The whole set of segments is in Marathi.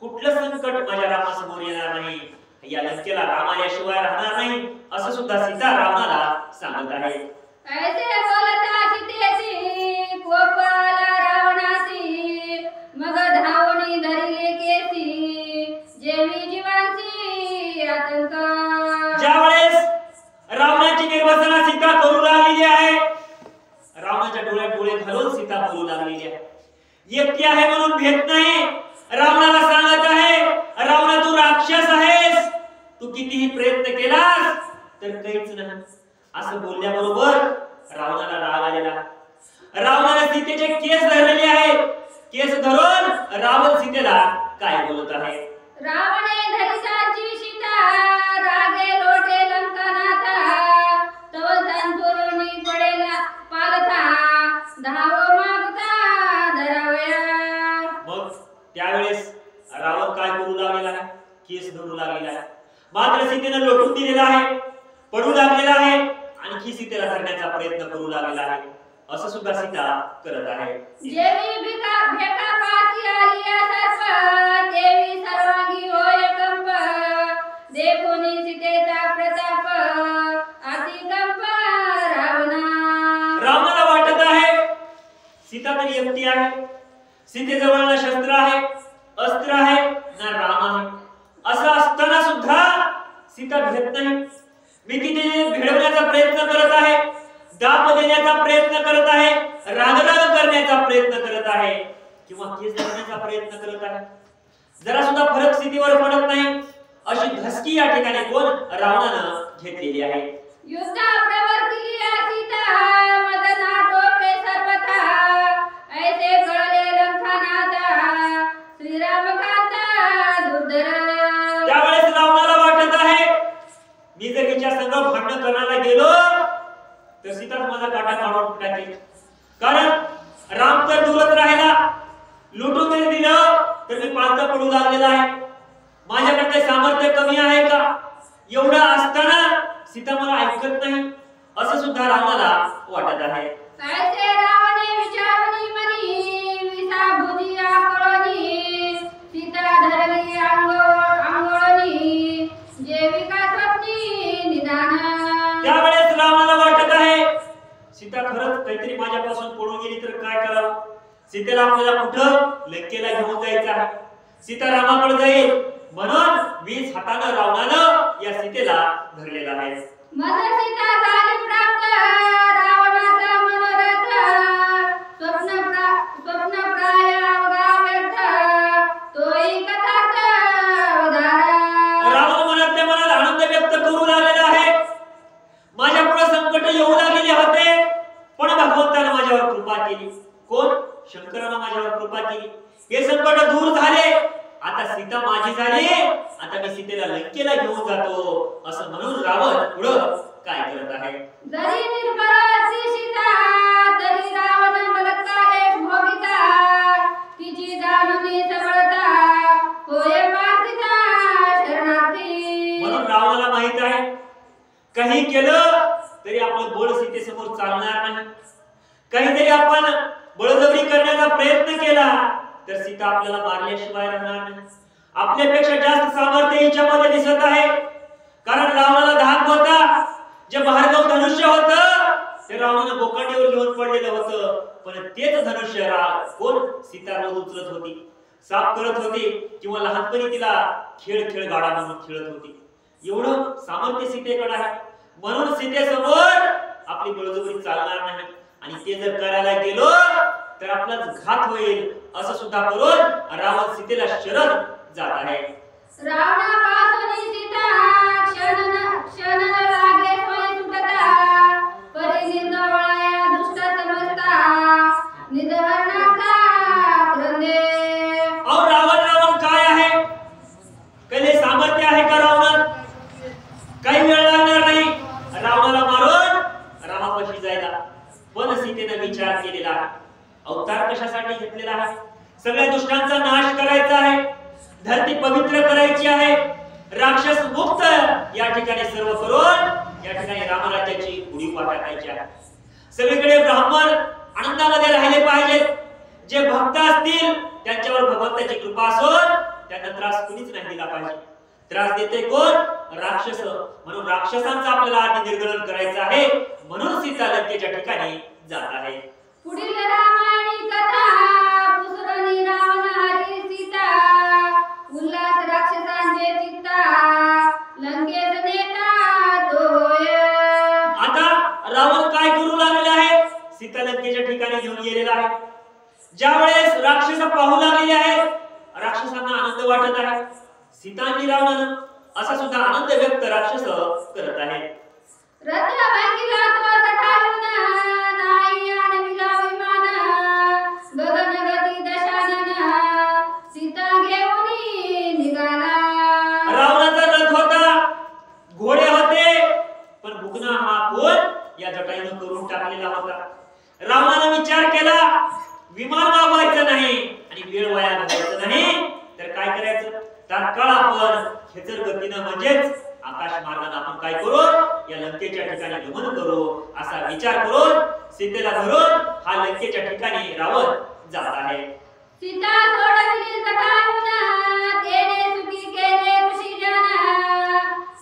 कुठलं संकट माझ्या रामासमोर येणार नाही, या लंकेला राम आल्याशिवाय राहणार नाही, असं सुद्धा सीता रावणाला सांगत आहे. ऐसे बोलता सीतेची कोप आला रावणासी, मग धावणी धरले केसी, जेवी जीवांची आतंक. ज्यावेळेस रावणाची निर्वासना सीता करू लागलेली आहे, रावणाच्या डोळ्यात डोळे घालून सीता बोलू लागलेली आहे. एकटी आहे म्हणून भेट नाही, रावणाला सांगत आहे, रावणा तू राक्षस आहेस, तू कितीही प्रयत्न केलास तर काहीच नाही. असं बोलल्याबरोबर रावणाला राग आलेला. रावणाने सीतेचे केस धरलेले आहेत. केस धरून रावण सीतेला काय बोलत आहे. रावणे धरिसाची सीता, रागे लोटे लंकानाथा, तव संतुरुणी पडेला पालथा, धाव मागता धरावया. मग त्यावेळेस रावण काय करू लागलेला आहे, केस धरू लागलेला आहे. मात्र सीतेने लोटून दिलेला आहे, पडू लागलेला आहे, आणखी सीतेला धरण्याचा प्रयत्न करू लागलेला आहे. असं सुद्धा सीता करत आहे. जेवी भेका पासी आलिया सर्प, देवी सर्वांगी होय कंप, देखोनी सीतेचा प्रताप, अतिकंप रावणा. रावणाला वाटत आहे सीता तरी एकटी आहे, सीतेजवळ ना शस्त्र आहे, अस्त्र आहे, ना राम आहे. असं असताना सुद्धा सीता भेट नाही. भीतीने भिडवण्याचा प्रयत्न करत आहे, दाप देण्याचा प्रयत्न करत आहे, रागराग करण्याचा प्रयत्न करत आहे, किंवा केस धरण्याचा प्रयत्न करत आहे. जरा सुद्धा फरक स्थितीवर पडत नाही. अशी धसकी या ठिकाणी कोण रावणानं घेतलेली आहे. युद्धा प्रवर्तिली सीता, मदना टोपे सर्वथा, ऐसे कळले लंकानाथा, श्रीरामकांता दुर्धर. त्यावेळेस रावणाला वाटत आहे मी जर हिच्या संग भांडण करायला गेलो तर सीता माझा काटा काढून टाकेल. कारण राम तर दूरच राहिला, लुटून जरी दिलं तर मी पालता पडू लागलेला आहे. माझ्याकडे काही सामर्थ्य कमी आहे का? एवढं असताना सीता मला ऐकत नाही, असं सुद्धा रावणाला वाटत आहे. ऐसे रावणे विचारुनी मनी, विसा भुजी आकळणी, सीता धरली आंघोळणी, जेविका स्वप्नी निदान. त्यावेळेस रावणाला वाटत आहे सीता खरंच काहीतरी माझ्यापासून पळून गेली तर काय करावं. सीतेला आपल्याला कुठं लंकेला घेऊन जायचं आहे, सीता रामाकडे जाईल म्हणून 20 हातानं रावणानं या सीतेला धरलेला आहे. मद सीता झाली प्राप्त, रावणाचा मनोरथ, स्वप्न प्राय अवघा व्यर्थ, तोही कथार्थ उदार. रावण मनातल्या मनात आनंद व्यक्त करू लागलेला आहे. माझ्या पुढे संकट येऊ लागलेले होते, पण भगवंताने माझ्यावर कृपा केली. कोण? शंकराने माझ्यावर कृपा केली. हे संकट दूर झाले, आता सीता माझी झाली, आता मी सीतेला लंकेला घेऊन जातो, असं म्हणून रावण पुढं काय करत आहे. जरी निर्बळ असती सीता, तरी रावण बलात्कारे भोगिता, तिची जाणुनी सबळता, होय पार्थिता शरणार्थी. म्हणून रावणाला माहित आहे काही केलं तरी आपलं बळ सीतेसमोर चालणार नाही. काहीतरी आपण बळजबरी करण्याचा प्रयत्न केला तर सीता आपल्याला मारल्याशिवाय राहणार नाही. आपल्यापेक्षा जास्त सामर्थ्य हिच्यामध्ये दिसत आहे. कारण रावणाला धाक होता, जे भार्गव धनुष्य होतं ते रावणाने बोकांडीवर घेऊन पडलेलं होतं, पण तेच धनुष्य कोण? सीता रोज उचलत होती, साफ करत होती, किंवा लहानपणी तिला खेळ गाडा म्हणून खेळत होती. एवढं सामर्थ्य सीतेकडे आहे. म्हणून सीतेसमोर आपली बळजबरी चालणार नाही, आणि ते जर करायला गेलो तर आपलाच घात होईल, असं सुद्धा करून रावण सीतेला शरण जात आहे. रावणापासून सीता क्षण लागे स्वयं सुटता, परी निर्दवळया दुष्ट समजता, निधनाचा क्रंदे. और रावण काय आहे? कले सामर्थ्य आहे का रावण? काही वेळ लागणार नाही रावणाला मारून रामापाशी जायला. पण सीतेने विचार केलेला आहे, अवतार कशासाठी घेतलेला आहे? सगळ्या दुष्टांचा नाश करायचा आहे, धरती पवित्र करायची आहे, राक्षस मुक्त या ठिकाणी सर्व करून या ठिकाणी रामराज्याची उडी टाकायची आहे. सगळीकडे ब्राह्मण आनंदामध्ये राहिले पाहिजेत. जे भक्त असतील त्यांच्यावर भगवंताची कृपा असून त्यांना त्रास कुणीच नाही दिला पाहिजे. त्रास देते कोण? राक्षस. म्हणून राक्षसांचा आपल्याला आधी निर्गलन करायचं आहे. म्हणून सीता लंकेच्या ठिकाणी जात आहे. पुढील रामायणी कथा पुसरणी रावण हरी सीता उल्हास राक्षसांचे चित्ता लंकेत नेता तो होय. आता रावण काय करू लागलेला आहे? सीता लंकेच्या ठिकाणी घेऊन गेलेला आहे. ज्यावेळेस राक्षस पाहू लागलेले आहेत, राक्षसांना आनंद वाटत आहे. सीता आणि रावण असा सुद्धा आनंद व्यक्त राक्षस करत आहेत. रथ भांगिला तो जटायून नाही आणविला विमान गगनगती दशानन सीता घेऊन निघाला. रावणाचा रथ होता, घोडे होते, पण भुगना हा कोण या जटायूने करून टाकलेला होता. रावणाने विचार केला, विमान मागवायचं नाही आणि वेळ वाया घालवायचं नाही, तर काय करायचं? तात्काळ आपण खेचर गतीनं म्हणजेच आकाश मार्गाने आपण काय करू? या लंकेच्या ठिकाणी गमन करू असा विचार करून सीतेला धरून हा लंकेच्या ठिकाणी रावण जात आहे. सीता सोडविली जटायून तेने सुखी केले ऋषीजन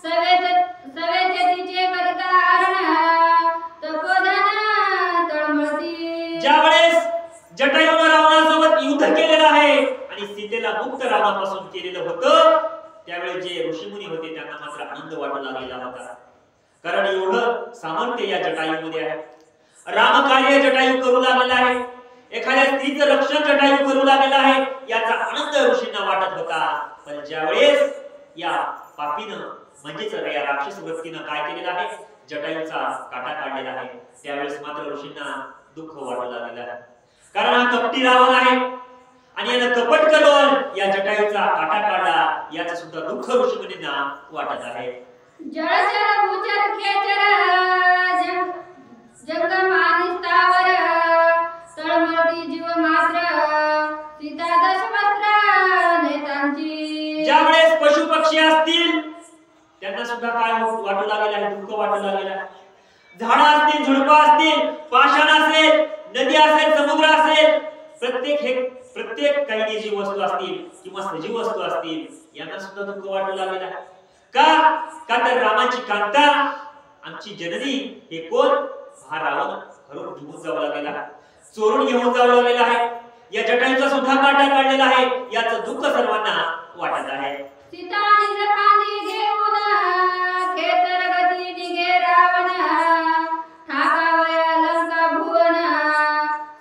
सवेचे तिचे करिता हरण तपोधन तळमळती. ज्यावेळेस जटायूने रावणासोबत युद्ध केलेलं आहे आणि सीतेला मुक्त रावणापासून केलेलं होतं, त्यावेळेस जे ऋषीमुनी होते त्यांना मात्र आनंद वाटू लागलेला होता. कारण एवढं सामर्थ्य या जटायूमध्ये आहे. रामकार्य जटायू करू लागलेला आहे. एखाद्या स्त्रीचं रक्षण जटायू करू लागलेला आहे. याचा आनंद ऋषींना वाटत होता. पण ज्यावेळेस या पापीनं म्हणजेच या राक्षस व्यक्तीनं काय केलेलं आहे? जटायूचा काटा काढलेला आहे. त्यावेळेस मात्र ऋषींना दुःख वाटू लागलेलं आहे. कारण हा कपटी रावण आहे आणि यानं कपट करून या जटायूचा काटा काढला. याचं सुद्धा दुःख ऋषीमुनींना वाटत आहे. जळचर भूचर खेचर जंगम आणि स्थावर तळमळती जीव मात्र सीता दशवस्त्र नेतांची. ज्यावेळेस पशु पक्षी असतील त्यांना सुद्धा काय वाटू लागलेलं आहे? दुःख वाटू लागलेलं आहे. झाडं असतील, झुडपं असतील, पाषाण असेल, नदी असेल, समुद्र असेल, प्रत्येक काही जी वस्तू असतील किंवा सजीव वस्तू असतील यांना सुद्धा दुःख वाटू लागलेलं आहे. का तर रामाची कांता आमची जननी हे कोण? हा रावण हरून घेऊन जाऊ लागलेला आहे, चोरून घेऊन जाऊ लागलेला आहे. या जटायूचा सुद्धा काटा काढलेला आहे. याचं दुःख सर्वांना वाटत आहे. सीता निजखांदी घेऊन खेचर गती निघे रावण ठाकावया लंका भुवन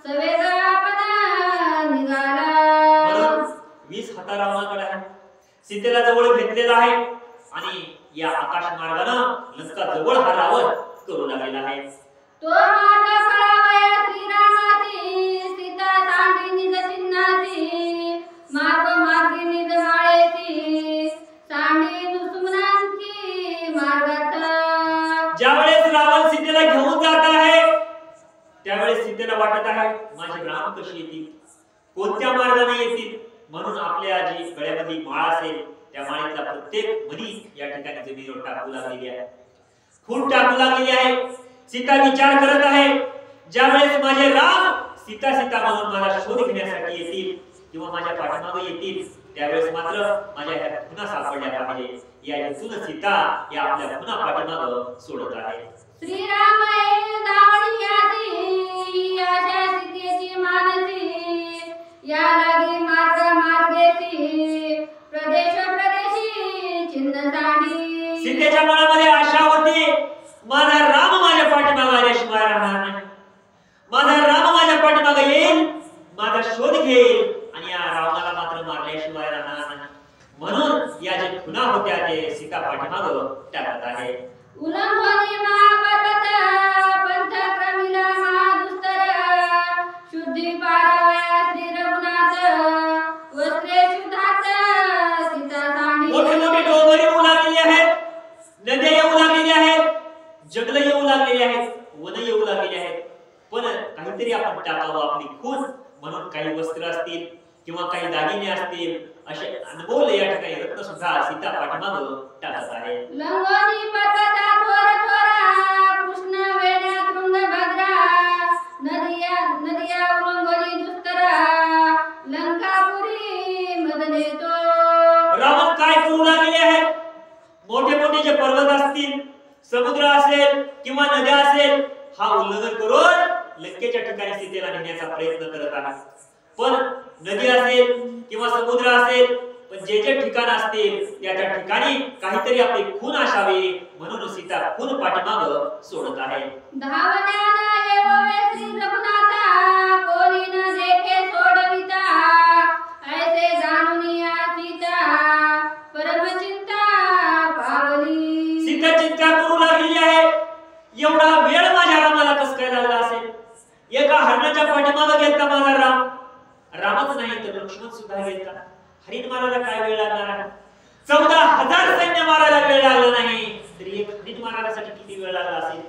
सवेग आपण निघाला. म्हणून 20 हाता रावणाकडे आहे. सीतेला जवळ घेतलेला आहे आणि या आकाश मार्गाने लंका जवळ हा रावण करू लागलेला आहे. तो मार्ग फळावया श्रीरामाची सीता सांडी निज चिन्हाची मार्ग मार्गी निज माळेची सांडी दुसमनांची मार्गात. ज्यावेळेस रावण सीतेला घेऊन जात आहे त्यावेळेस सीतेला वाटत आहे माझे राम कशी येतील, कोणत्या मार्गाने येतील. म्हणून आपल्या जी गळ्यामध्ये माळ असेल त्या माळेतला प्रत्येक मणी या ठिकाणी जमिनीवर टाकू लागलेली आहे, फूट टाकू लागलेली आहे. सीता विचार करत आहे ज्यावेळेस माझे राम सीता सीता म्हणून मला शोध घेण्यासाठी येतील किंवा माझ्या पाठीमागे येतील त्यावेळेस मात्र माझ्या ह्या खुणा सापडल्या पाहिजे. या हेतून सीता या आपल्या खुणा पाठीमागे सोडत आहे. श्रीराम येईल धावणी याती आशा सीतेची मानसी या लागी मार्ग मार्गेची प्रदेश प्रदेशी चिन्ह सांडी. सीतेच्या मनामध्ये आशा होती माझा राम माझ्या पाठीमागे आल्याशिवाय राहणार नाही, माझा राम माझ्या पाठीमागे येईल, माझा शोध घेईल आणि या रावणाला मात्र मारल्याशिवाय राहणार नाही. म्हणून या जे खुणा होत्या ते सीता पाठीमागे टाकत आहे. उल्लंघनी महापर्वत पंथ क्रमिला महादुस्तर शुद्धी पारावया श्री रघुनाथ वस्त्रे शुद्धात सीता सांडी. मोठे मोठे डोंगर येऊ लागलेले आहेत, नद्या येऊ लागलेल्या आहेत, जंगल येऊ लागलेले आहेत, वन येऊ लागलेले आहेत. पण काहीतरी आपण टाकावं आपली खून. म्हणून काही वस्त्र असतील किंवा काही दागिने असतील असे अनमोल या ठिकाणी रत्न सुद्धा सीता पाठीमागे टाकत आहे. लंगोनी पर्वता थोर थोरा कृष्ण वेण्या तृंगभद्रा नदिया उल्लंघनी दुस्तरा लंकापुरी मदने तो. मोठे जे पर्वत असतील, समुद्र असेल किंवा नद्या असेल, हा उल्लंघन करून लंकेच्या ठिकाणी सीतेला नेण्याचा प्रयत्न करत आहे. पण नदी असेल किंवा समुद्र असेल, पण जे जे ठिकाण असतील त्या त्या ठिकाणी काहीतरी आपली खून असावी म्हणून सीता खून पाठीमाग सोडत आहे. धावण्यानं येवोवे श्री रघुनाथा, कोणी न देखे सोडविता, ऐसे जाणुनिया सीता परम चिंता पावली. सीता चिंता करू लागलेली आहे. एवढा वेळ माझ्या रामाला कस काय लागला असेल? एका हरणाच्या पाठीमाग गेलता माझा राम. रामच नाही तर लक्ष्मण सुद्धा गेलता. हरिण मारायला काय वेळ लागणार आहे? 14,000 सैन्य मारायला वेळ लागला नाही, तरी एक हरिण मारण्यासाठी किती वेळ लागला असेल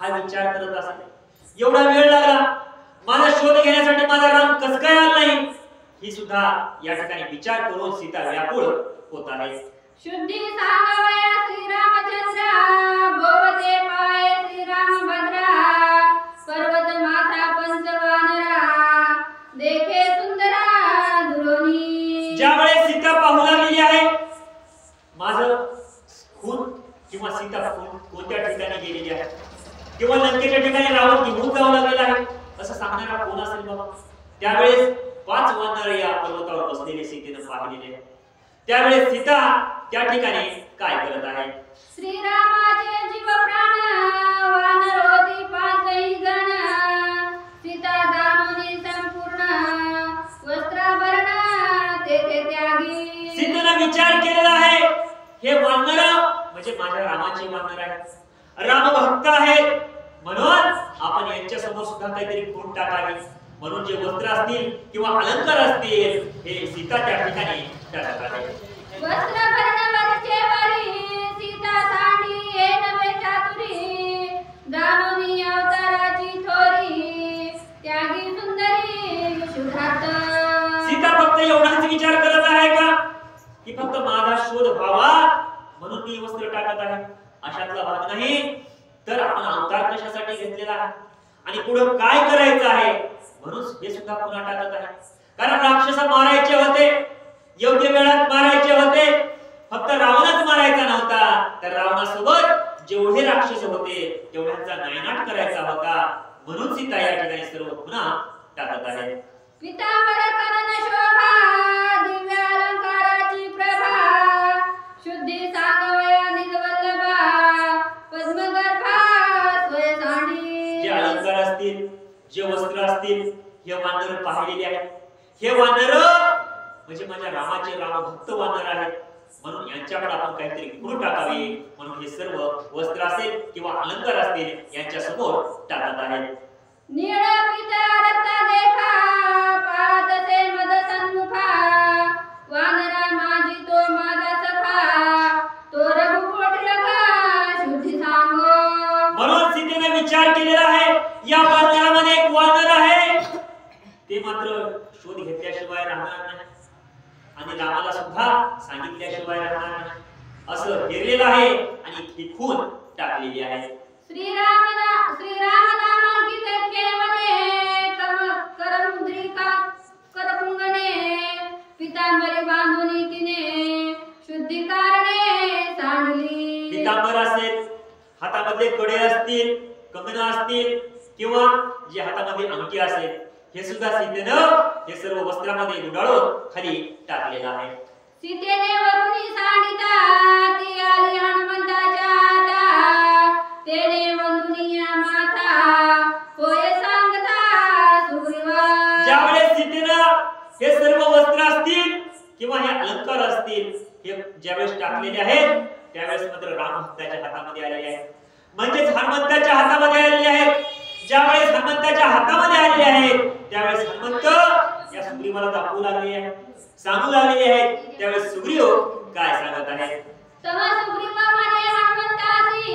हा विचार करत असेल. एवढा वेळ लागला माझा शोध घेण्यासाठी माझा राम कस काय आला नाही, ही सुद्धा या ठिकाणी विचार करून सीता व्याकुळ होत आहे. शुद्धी सांगवया श्रीरामचंद्र, भोवते पाय श्रीरामभद्रा, पर्वत माथा पंचवानरा, देखे सुंदरा दुरोणी. ज्यावेळेस सीता पाहू लागलेली आहे माझं खून किंवा सीता कोणत्या ठिकाणी गेलेली आहे किंवा लंकेच्या ठिकाणी रावण घेऊन जाऊ लागलेला आहे असं सांगणारा कोण असेल बाबा? त्यावेळेस 5 वानर या पर्वतावर बसलेले सीतेने पाहिलेले. त्यावेळेस सीता त्या ठिकाणी काय करत आहे? श्रीरामाचे जीव प्राण, वानर होती 5 जण, सीता दामुनी संपूर्ण, वस्त्राभरण तेथे त्यागी. सीतेने विचार केलेला आहे हे वानर म्हणजे माझ्या रामाचे वानर आहे, राम भक्त आहेत, म्हणून आपण यांच्या समोर सुद्धा काहीतरी खून टाकावी. म्हणून जे वस्त्र असतील किंवा अलंकार असतील हे सीता त्या ठिकाणी टाकत आहे. वस्त्राभरण वरचे वरी, सीता सांडी ये नवे चातुरी, दामुनी अवताराची थोरी, त्यागी सुंदरी शुद्धार्थ. सीता फक्त एवढाच विचार करत आहे का की फक्त माझा शोध व्हावा म्हणून मी वस्त्र टाकत आहे? अशातला भाग नाही. तर आपण अवतार कशासाठी घेतलेला आहे आणि पुढे काय करायचं आहे म्हणून हे सुद्धा पुन्हा टाकत आहे. कारण राक्षस मारायचे होते, योग्य वेळात मारायचे होते. फक्त रावणच मारायचा नव्हता, तर रावणासोबत जेवढे राक्षस होते तेवढ्यांचा नायनाट करायचा होता. म्हणून सीता या ठिकाणी सर्व पुन्हा टाकत आहे. पीतांबर कनन शोभा, दिव्य अलंकाराची प्रभा, शुद्धी सांगवया निजवल्लभा, पद्मगर्भा स्वय सांडी. जे अलंकार असतील, जे वस्त्र असतील हे वानर पाहिलेले आहेत. हे वानर म्हणजे माझ्या रामाचे रामभक्त वानर आहेत, म्हणून यांच्याकडे आपण काहीतरी खून टाकावे म्हणून हे सर्व वस्त्र असेल किंवा अलंकार असतील यांच्या समोर टाकत आहेत. नीळ पीत रक्त देखा, पाहतसे मद सन्मुखा, वानरा माझी तो माझा सखा, तो रघुकोट लखा शुद्धी सांगो. म्हणून सीतेने विचार केलेला आहे या वानरामध्ये एक वानर आहे, ते मात्र शोध घेतल्याशिवाय राहणार नाही आणि रामाला सुद्धा सांगितल्याशिवाय राहणार नाही असं हेरलेलं आहे आणि ही खून टाकलेली आहे. श्रीराम नामांकित केवने, करमुद्रिका करपुंगने, पीतांबरी बांधुनी तिने, शुद्धी कारणे सांडली. पीतांबर असेल, हातामध्ये कडे असतील, कंगन असतील किंवा जे हातामध्ये अंगठी असेल हे सुद्धा सीतेनं हे सर्व वस्त्रामध्ये गुंडाळून खाली टाकलेलं आहे. सीतेने वरुणी सांडिता, ती आली हनुमंताच्या आता, तेने वंदुनिया माथा, होय सांगता सुग्रीवा. ज्यावेळेस सीतेनं हे सर्व वस्त्र असतील किंवा हे अलंकार असतील हे ज्यावेळेस टाकलेले आहेत त्यावेळेस मात्र राम भक्ताच्या हातामध्ये आलेले आहेत, म्हणजेच हनुमंताच्या हातामध्ये आलेले आहेत. ज्यावेळेस हनुमंताच्या हातामध्ये आलेले आहेत त्यावेळेस हनुमंत या सुग्रीवाला दाखवू लागले आहेत, सांगू लागलेले आहेत. त्यावेळेस सुग्रीव काय सांगत आहेत? तवा सुग्रीवा म्हणे हनुमंतासी,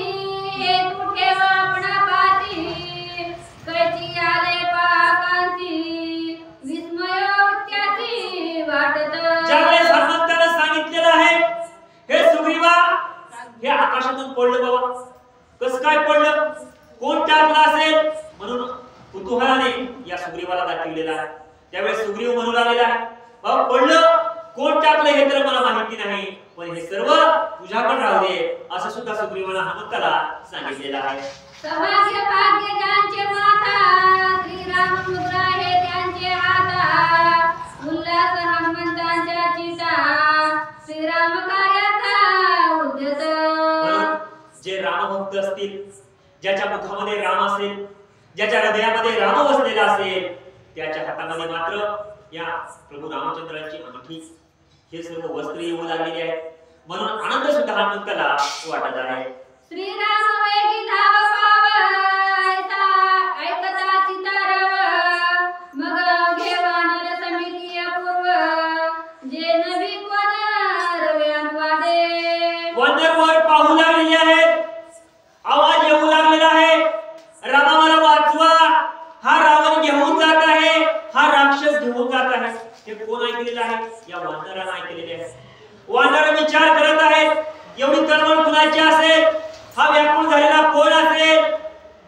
हे तू ठेव आपणा पासी, कैची आले पाकांसी, विस्मय त्यासी वाटत. ज्यावेळेस हनुमंतानं सांगितलेलं आहे हे सुग्रीवा हे आकाशातून पडलं बाबा, कसं काय पडलं, कोण टाकलं असेल म्हणून कुतूहलाने या सुग्रीवाला दाखवलेला आहे. त्यावेळेस सुग्रीव म्हणू लागलेला आहे बाबा पडलं कोण टाकलं हे तर मला माहिती नाही, पण हे सर्व तुझ्याकडे राहू दे असं सुद्धा सुग्रीवाला हनुमंताला सांगितलेलं आहे. सौभाग्य भाग्य ज्यांचे माता श्रीराम मुद्रा हे त्यांचे हाता उल्हास हनुमंतांच्या चिता श्रीराम कार्याचा उद्यत. म्हणून जे रामभक्त असतील, ज्याच्या मुखामध्ये राम असेल, ज्याच्या हृदयामध्ये राम वसलेला असेल, त्याच्या हातामध्ये मात्र या प्रभू रामचंद्रांची अंगठी हे सर्व वस्त्र येऊ लागलेली आहेत. म्हणून आनंद सुद्धा हनुमंताला वाटत आहे. श्रीराम वेगी धाव पावैसा ऐकता सीताराम मग घेवा नर समिती अपूर्व जे नवी कोण रवे अनुवादे. वानर पाहू लागलेले आहेत, आवाज येऊ लागलेला आहे, रामा मला वाचवा, हा रावण घेऊन जात आहे, हा राक्षस घेऊन जात आहे. हे कोण ऐकलेलं आहे? या वानराला ऐकलेले आहे. वानर विचार करत आहेत, एवढी तळमळ कुणाची असेल, हा व्याकुळ झालेला कोण असेल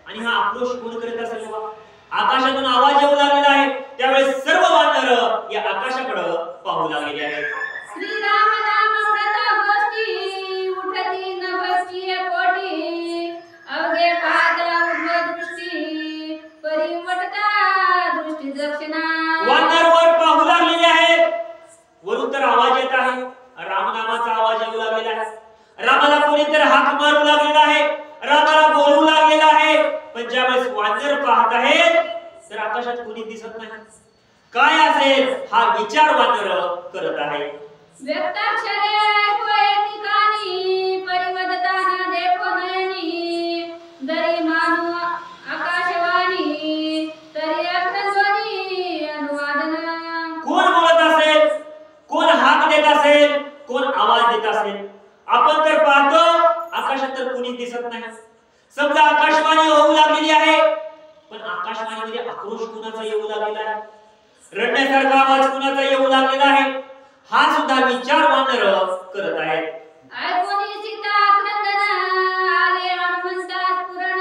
आणि हा आक्रोश कोण करत असेल? आकाशातून आवाज येऊ लागलेला आहे. त्यावेळेस सर्व वानर या आकाशाकडे पाहू लागलेले आहेत. श्रीराम नाम व्रत गोष्टी उठती न भक्ती पोटी अवघे पाहता उर्ध्व दृष्टी परिवटता दृष्टी दक्षिणा. वानर वर पाहू लागलेले आहेत, वरून तर आवाज येत आहे, रामनामाचा आवाज येऊ लागलेला आहे. रामाला कोणीतरी हाक मारू लागलेला आहे, रामाला बोलू लागलेला आहे. पण ज्यावेळेस वानर पाहत आहेत तर आकाशात कोणी दिसत नाही. काय असेल हा विचार वानर करत आहे. व्यक्ताक्षरे ऐकवे ठिकाणी परिवदताना देखो नयनी दरी मानू आकाशवाणी तरी अग्रध्वनी अनुवादन. कोण बोलत असेल, कोण हाक देत असेल, कोण आवाज देत असेल? आपण तर पाहतो आकाशात तर कोणी दिसत नाही. समजा आकाशवाणी होऊ लागलेली आहे, पण आकाशवाणीमध्ये आक्रोश कोणाचा येऊ लागलेला आहे, रडण्यासारखा आवाज कोणाचा येऊ लागलेला आहे, हा सुद्धा विचार वानर करत आहेत. ऐकूनी सीता क्रंदन आले हनुमंता स्फुरण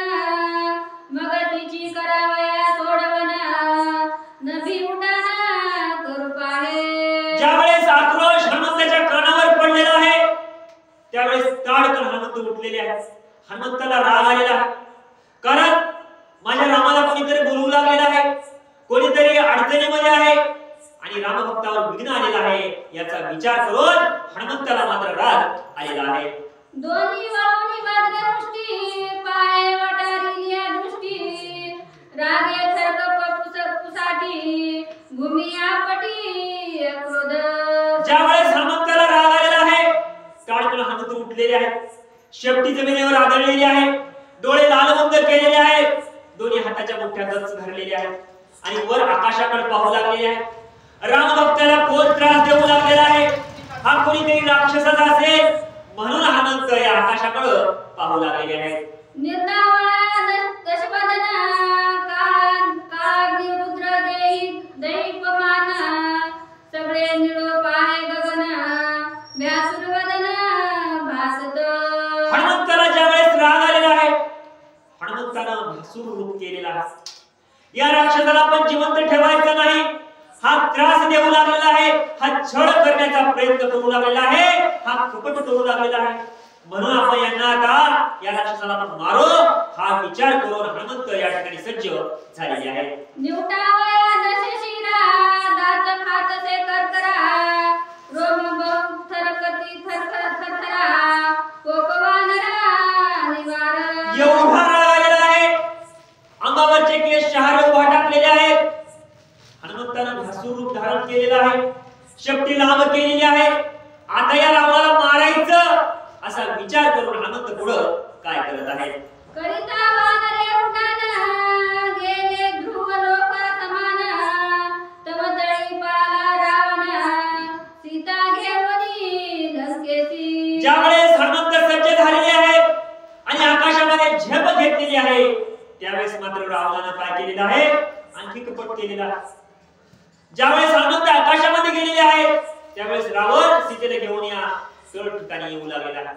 मग तिची करावया सोडवण नभी उडान करू पाहे. ज्यावेळेस आक्रोश हनुमंताच्या कानावर पडलेला आहे त्यावेळेस ताडकन हनुमंत उठलेले आहेत. हनुमंताला राग आलेला आहे, कारण माझ्या रामाला कोणीतरी बोलवू लागलेला आहे, कोणीतरी अडचणीमध्ये आहे आणि रामभक्तावर विघ्न आलेला आहे. याचा विचार करून हनुमंताला मात्र राग आलेला आहे. दोन्ही वळूनी भद्र दृष्टी पाय वटारिल्या दृष्टी रागे थरक पुसाठी भूमी आपटी क्रोध. ज्यावेळेस हनुमंताला राग आलेला आहे ताडकन हनुमंत उठलेले आहेत, शेपटी जमिनीवर आदळलेली आहे, डोळे लालबंद केलेले आहेत, दोन्ही हाताच्या मुठ्या गच्च धरलेल्या आहेत आणि वर आकाशाकडे पाहू लागलेले आहेत. रामभक्ताला कोण त्रास देऊ लागलेला आहे? हा कोणीतरी राक्षसाचा असेल, म्हणून हनुमंत या आकाशाकडे पाहू लागलेले आहेत. निर्नावळा दशवदन काळ रुद्र दैपमान सगळे निळो पाहे गगन व्यासुरवदन भासत. हनुमंताला ज्यावेळेस राग आलेला आहे, हनुमंतानं भासूर रूप केलेला आहे. या राक्षसाला आपण जिवंत ठेवायचं नाही, हा त्रास देऊ लागलेला आहे, हा छळ करण्याचा प्रयत्न करू लागलेला आहे, हा कपट करू लागलेला आहे. म्हणून आपण यांना आता या राक्षसाला आपण मारो हा विचार करून हनुमंत या ठिकाणी सज्ज झालेले आहे. निवटावया दशशिरा दात खातसे करकरा रोम बहु थरकती थरथरा कोपवानरा निवार. एवढा राग आलेला आहे, अंगावरचे केस शहारे उभा टाकलेले आहेत. हनुमंतानं भासूर रूप धारण केलेलं आहे, शेपटी लांब केलेली आहे. आता या रावणाला मारायचं असा विचार करून हनुमंत पुढं काय करत आहे? करिता वानरे उठान गेले ध्रुव लोक समान तमतळी पाला रावण सीता घेऊनी लंकेसी. ज्यावेळेस हनुमंत सज्ज झालेले आहेत आणि आकाशामध्ये झेप घेतलेली आहे त्यावेळेस मात्र रावणानं काय केलेलं आहे? आणखी कपट केलेला आहे. ज्यावेळेस हनुमंत आकाशामध्ये गेलेले आहेत त्यावेळेस रावण सीतेला घेऊन या तळ ठिकाणी येऊ लागलेला आहे,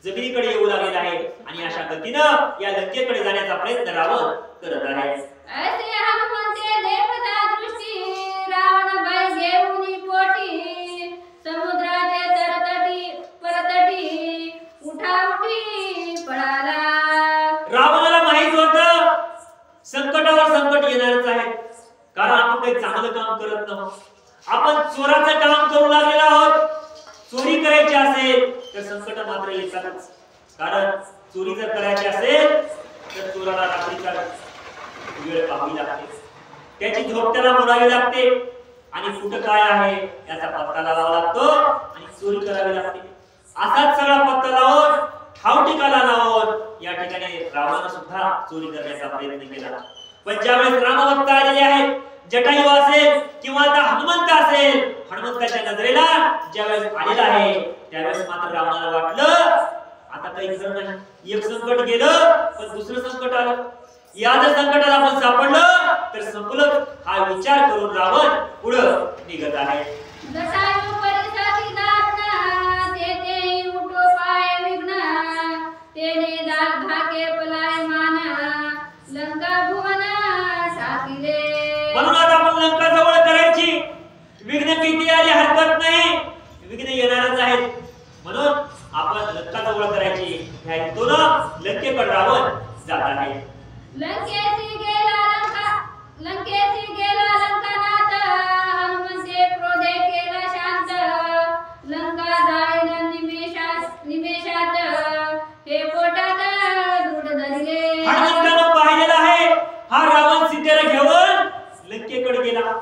जमिनीकडे येऊ लागलेला आहे आणि अशा गतीनं या लंकेकडे जाण्याचा प्रयत्न रावण करत आहे. ऐसे हनुमंते देखता दृष्टी रावण भय घेऊनी पोटी संकटावर संकट येणारच आहे, कारण आपण काही चांगलं काम करत नव्हतो. आपण चोराचं काम करू लागलेलो आहोत. चोरी करायची असेल तर संकट मात्र येतातच, कारण चोरी जर करायची असेल तर चोराला रात्रीचा वेळ पाहावी लागते, त्याची झोप त्याला मोडावी लागते आणि कुठं काय आहे याचा पत्ता लावावा लागतो आणि चोरी करावी लागते. असाच सगळा पत्ता लावून ठाव ठिकाणा लावून या ठिकाणी रावणानं सुद्धा चोरी करण्याचा प्रयत्न केला. पण ज्यावेळेस रामभक्त आलेले आहेत, जटायू असेल किंवा आता हनुमंत असेल, हनुमंताच्या नजरेला ज्यावेळेस आलेला आहे त्यावेळेस मात्र रावणाला वाटलं आता काही खरं नाही. एक संकट गेलं पण दुसरं संकट आलं. या जर संकटाला आपण सापडलं तर संपलं हा विचार करून रावण पुढं निघत आहे. जटायू परिसाती दारुण, तेथे उठो पाय विघ्न, तेने धाके पलाय मान, लंका भुवन ठाकिले. म्हणून आता आपण लंका जवळ करायची. विघ्न किती आली हरकत नाही, विघ्न येणारच आहेत, म्हणून आपण लंका जवळ करायची. ह्या हेतूनं लंकेकडे रावण जात आहे. लंकेसी गेला लंकानाथ, हनुमंते क्रोधे केला शांत, लंका जाळीन निमेषात, हे पोटात दृढ धरले. हनुमंतानं पाहिलेला आहे हा रावण सीतेला घेऊन लंकेकडे गेला,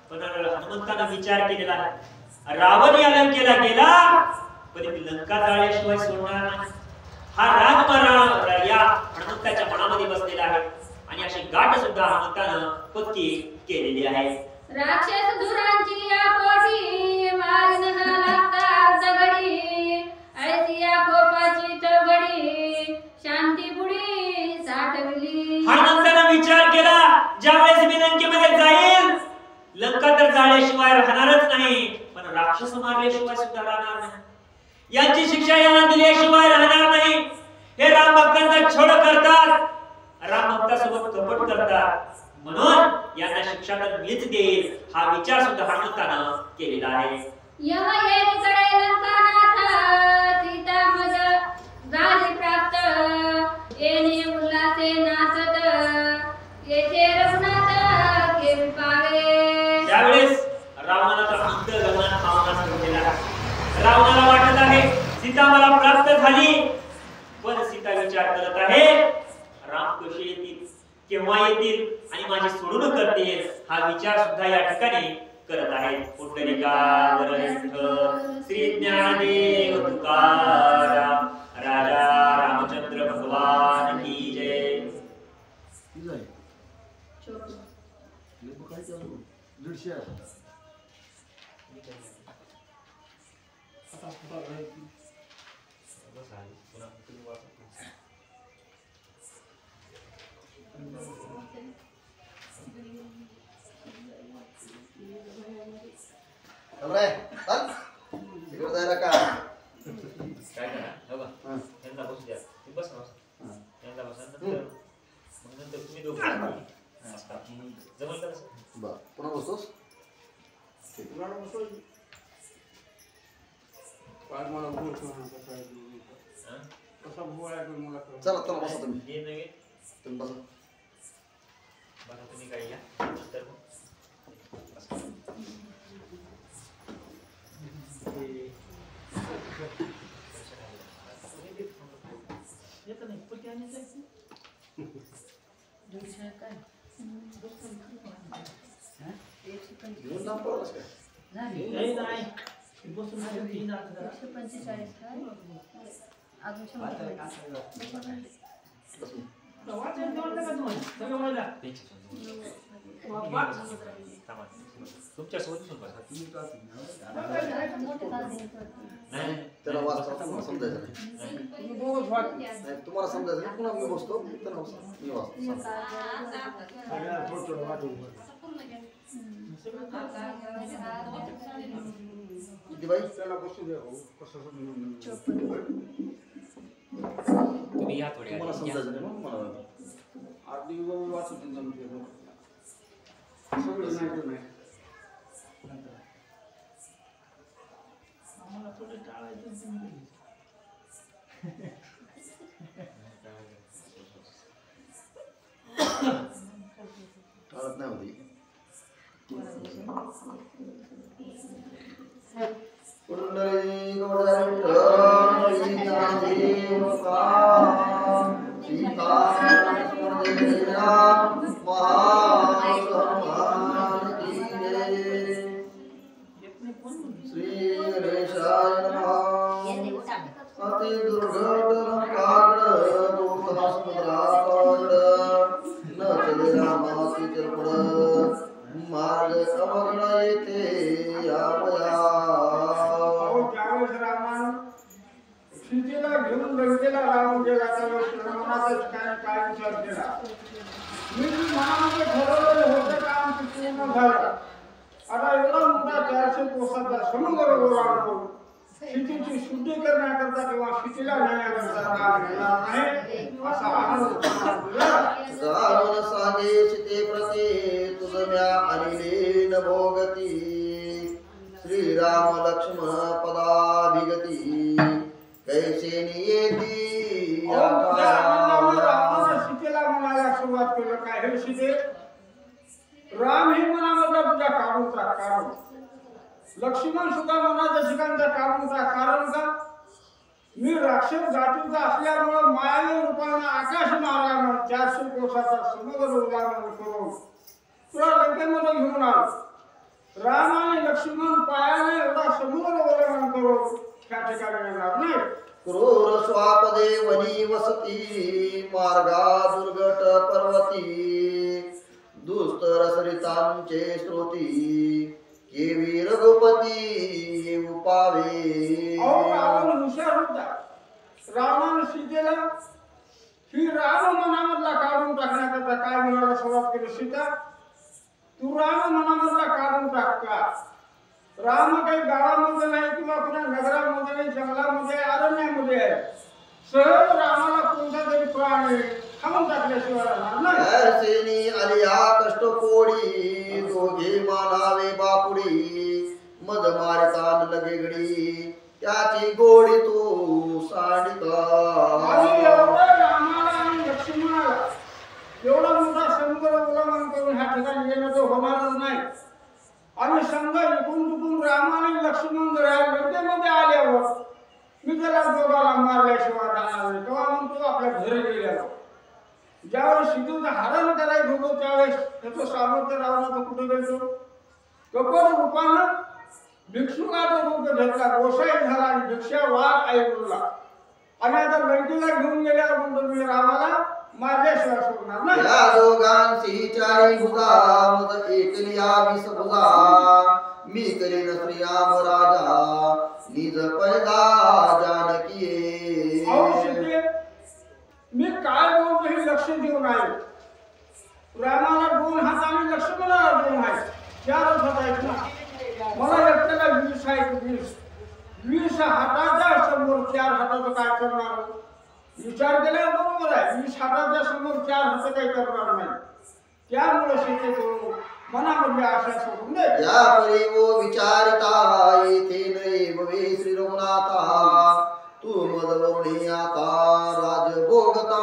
पण हनुमंतानं विचार केलेला आहे रावण या लंकेला गेला पण लंका जाळल्याशिवाय सोडणार नाही. हा राग या हनुमंताच्या मनामध्ये बसलेला आहे आणि अशी गाठ सुद्धा हनुमंतानं पक्की केलेली आहे. राक्षस धुरांची या पोटी, मारिन न लागता दगडी, ऐसी या कोपाची तगडी, शांती बुडी साठवली. हनुमंतानं विचार केला ज्यावेळेस मी लंकेमध्ये जाईल लंका तर जाळल्याशिवाय राहणारच नाही, पण राक्षस मारल्याशिवाय सुद्धा राहणार नाही. यांची शिक्षा यांना दिल्याशिवाय राहणार नाही. हे राम भक्तांचा छळ करतात, राम भक्तासोबत कपट करतात, म्हणून यांना शिक्षा तर मीच देईल हा विचार सुद्धा हनुमंतानं केलेला आहे. यम येणीकडे लंकानाथ, सीता मज झाली प्राप्त, येणे उल्हासे नाचत, येथे रघुनाथ केवी पावे. त्यावेळेस रावणाला तर अंतर्गमनात मावनास ठेवलेला आहे. रावणाला वाटत आहे सीता मला प्राप्त झाली, पण सीता विचार करत आहे राम कसे येतील, केव्हा येतील आणि माझी सोडून करतील हा विचार सुद्धा या ठिकाणी करत आहे. पुंडलिकावर विठ्ठल, श्री ज्ञानदेव तुकाराम, राजा रामचंद्र भगवान की जय. पुन्हा बसतोस चला चला बसा तुम्ही बसा. तुम्ही काय या तुमच्या सोबत त्याला वाचता मला समजायचं नाही, तुम्हाला समजायचं नाही. पुन्हा मी बसतो मी वाचतो. बाई त्याला बसू द्या. तुम्ही या थोड्या तुम्हाला समजायचं नाही मग मला आधी वाचत सगळं नाही आम्हाला थोडे टाळायचं. सीतेला घेऊन लंकेला राम गेला त्यावेळेस मनाचा काय विचार केला मी मनामध्ये ठरवलेलं होतं काम पूर्ण झालं आता एवढा मोठा 400 कोसाचा समुद्र ओलांडून सीतेची शुद्धी करण्याकरता किंवा सीतेला नेण्याकरता काम घेणार नाही असा आनंद रावण सांगे सीते प्रती तुझम्या अनिले न भोगती श्रीराम लक्ष्मण पदाभिगती कैसे नियती सीतेला म्हणायला सुरुवात केलं काय हे सीते राम हे मनामधला तुझ्या काढून टाक काढून लक्ष्मण सुद्धा मनाच्या ठिकाणचा काढून टाक कारण का मी राक्षस जातीचा असल्यामुळे मायावी रूपाने आकाश मारायला 400 कोसाचा समुद्र ओलांडून करून तुला लंकेमध्ये घेऊन आलो राम आणि लक्ष्मण पायाने एवढा समुद्र ओलांडून करून त्या ठिकाणी येणार नाही क्रूर स्वापदे वनी वसती मार्गा दुर्गट पर्वती दुस्तर सरितांचे श्रोती केवी रघुपती उपावे रावण हुशार होता रावणाने सीतेला ही राम मनामधला काढून टाकण्याकरता काय म्हणायला सुरुवात केली सीता तू राम मनामधला काढून टाक का राम काही गावामध्ये नाही किंवा कुणा नगरामध्ये नाही जंगलामध्ये अरण्यामध्ये आहे सहज रामाला कोणता तरी प्राणी खाऊन टाकल्याशिवाय राहणार नाही आलिया कष्ट कोडी दोघे मानावे बापुडी मद मारता लगे गडी त्याची गोडी तू सांडिका आणि एवढं रामाला आणि लक्ष्मणाला एवढा मोठा समुद्र ओलांडून करून ह्या ठिकाणी येणं तर होणारच नाही आणि समजा इकडून तिकडून राम आणि लक्ष्मण जर लंकेमध्ये आल्यावर मी त्याला दोघाला मारल्याशिवाय राहणार नाही तेव्हा म्हणतो आपल्या घरी गेल्यावर ज्यावेळेस सीतेचं हरण करायचं होतं त्यावेळेस त्याचं सामर्थ्य रावणाचं कुठे गेलो कपट रूपानं भिक्षुकाचा रूप घेतला गोसाई झाला आणि भिक्षा वाघ आई बोलला आणि आता लंकेला घेऊन गेल्यावर म्हणतो मी रामाला मारल्याशिवाय सोडणार नाही या दोघांची चारी भुजा मज एकलिया विस भुजा मी करीन श्रीराम राजा निज पैदा जानकी मी काय बोलतो हे लक्ष देऊन आहे रामाला 2 हात आणि लक्ष्मणाला 2 आहेत 4 हात आहेत ना मला एकट्याला 20 आहेत 20 हाताच्या समोर 4 हाताचं काय करणार विचार केला बरोबर आहे 20 हाताच्या समोर 4 हात काही करणार नाही त्यामुळे सीते तो मनामध्ये आशा सोडून दे या परी वो विचारिता येथे नये भवे श्री रघुनाथा तू मदवरुणी आता राज भोगता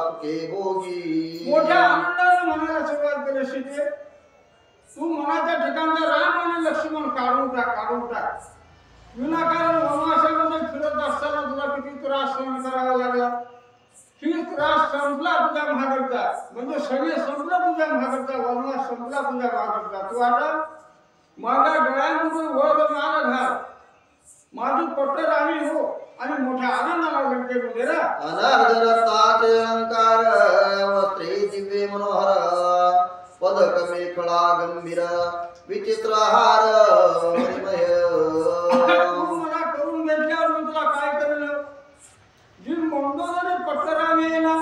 सुखे भोगी मोठ्या आनंदाने म्हणायला सुरुवात केली सीते तू मनाच्या ठिकाणचा राम आणि लक्ष्मण काढून टाक विनाकारण वनवासामध्ये फिरत असताना तुला किती त्रास सहन करावा लागला ही त्रास संपला तुझ्या महागडचा म्हणजे सगळे संपलं तुझ्या महागडचा वनवास संपला तुझ्या महागडचा तू आता माझ्या डोळ्यांमध्ये वर मार घाल माझी पट्टराणी हो आणि मोठ्या आनंदाला लंकेमध्ये राहा अनार्ध रत्नाचे अलंकार वस्त्रे दिव्य मनोहर पदक मेखळा गंभीर विचित्र हार मणिमय तू मला करून घेतल्यावर मी तुला काय करेल जी मंगोदरी पट्टराणी आहे ना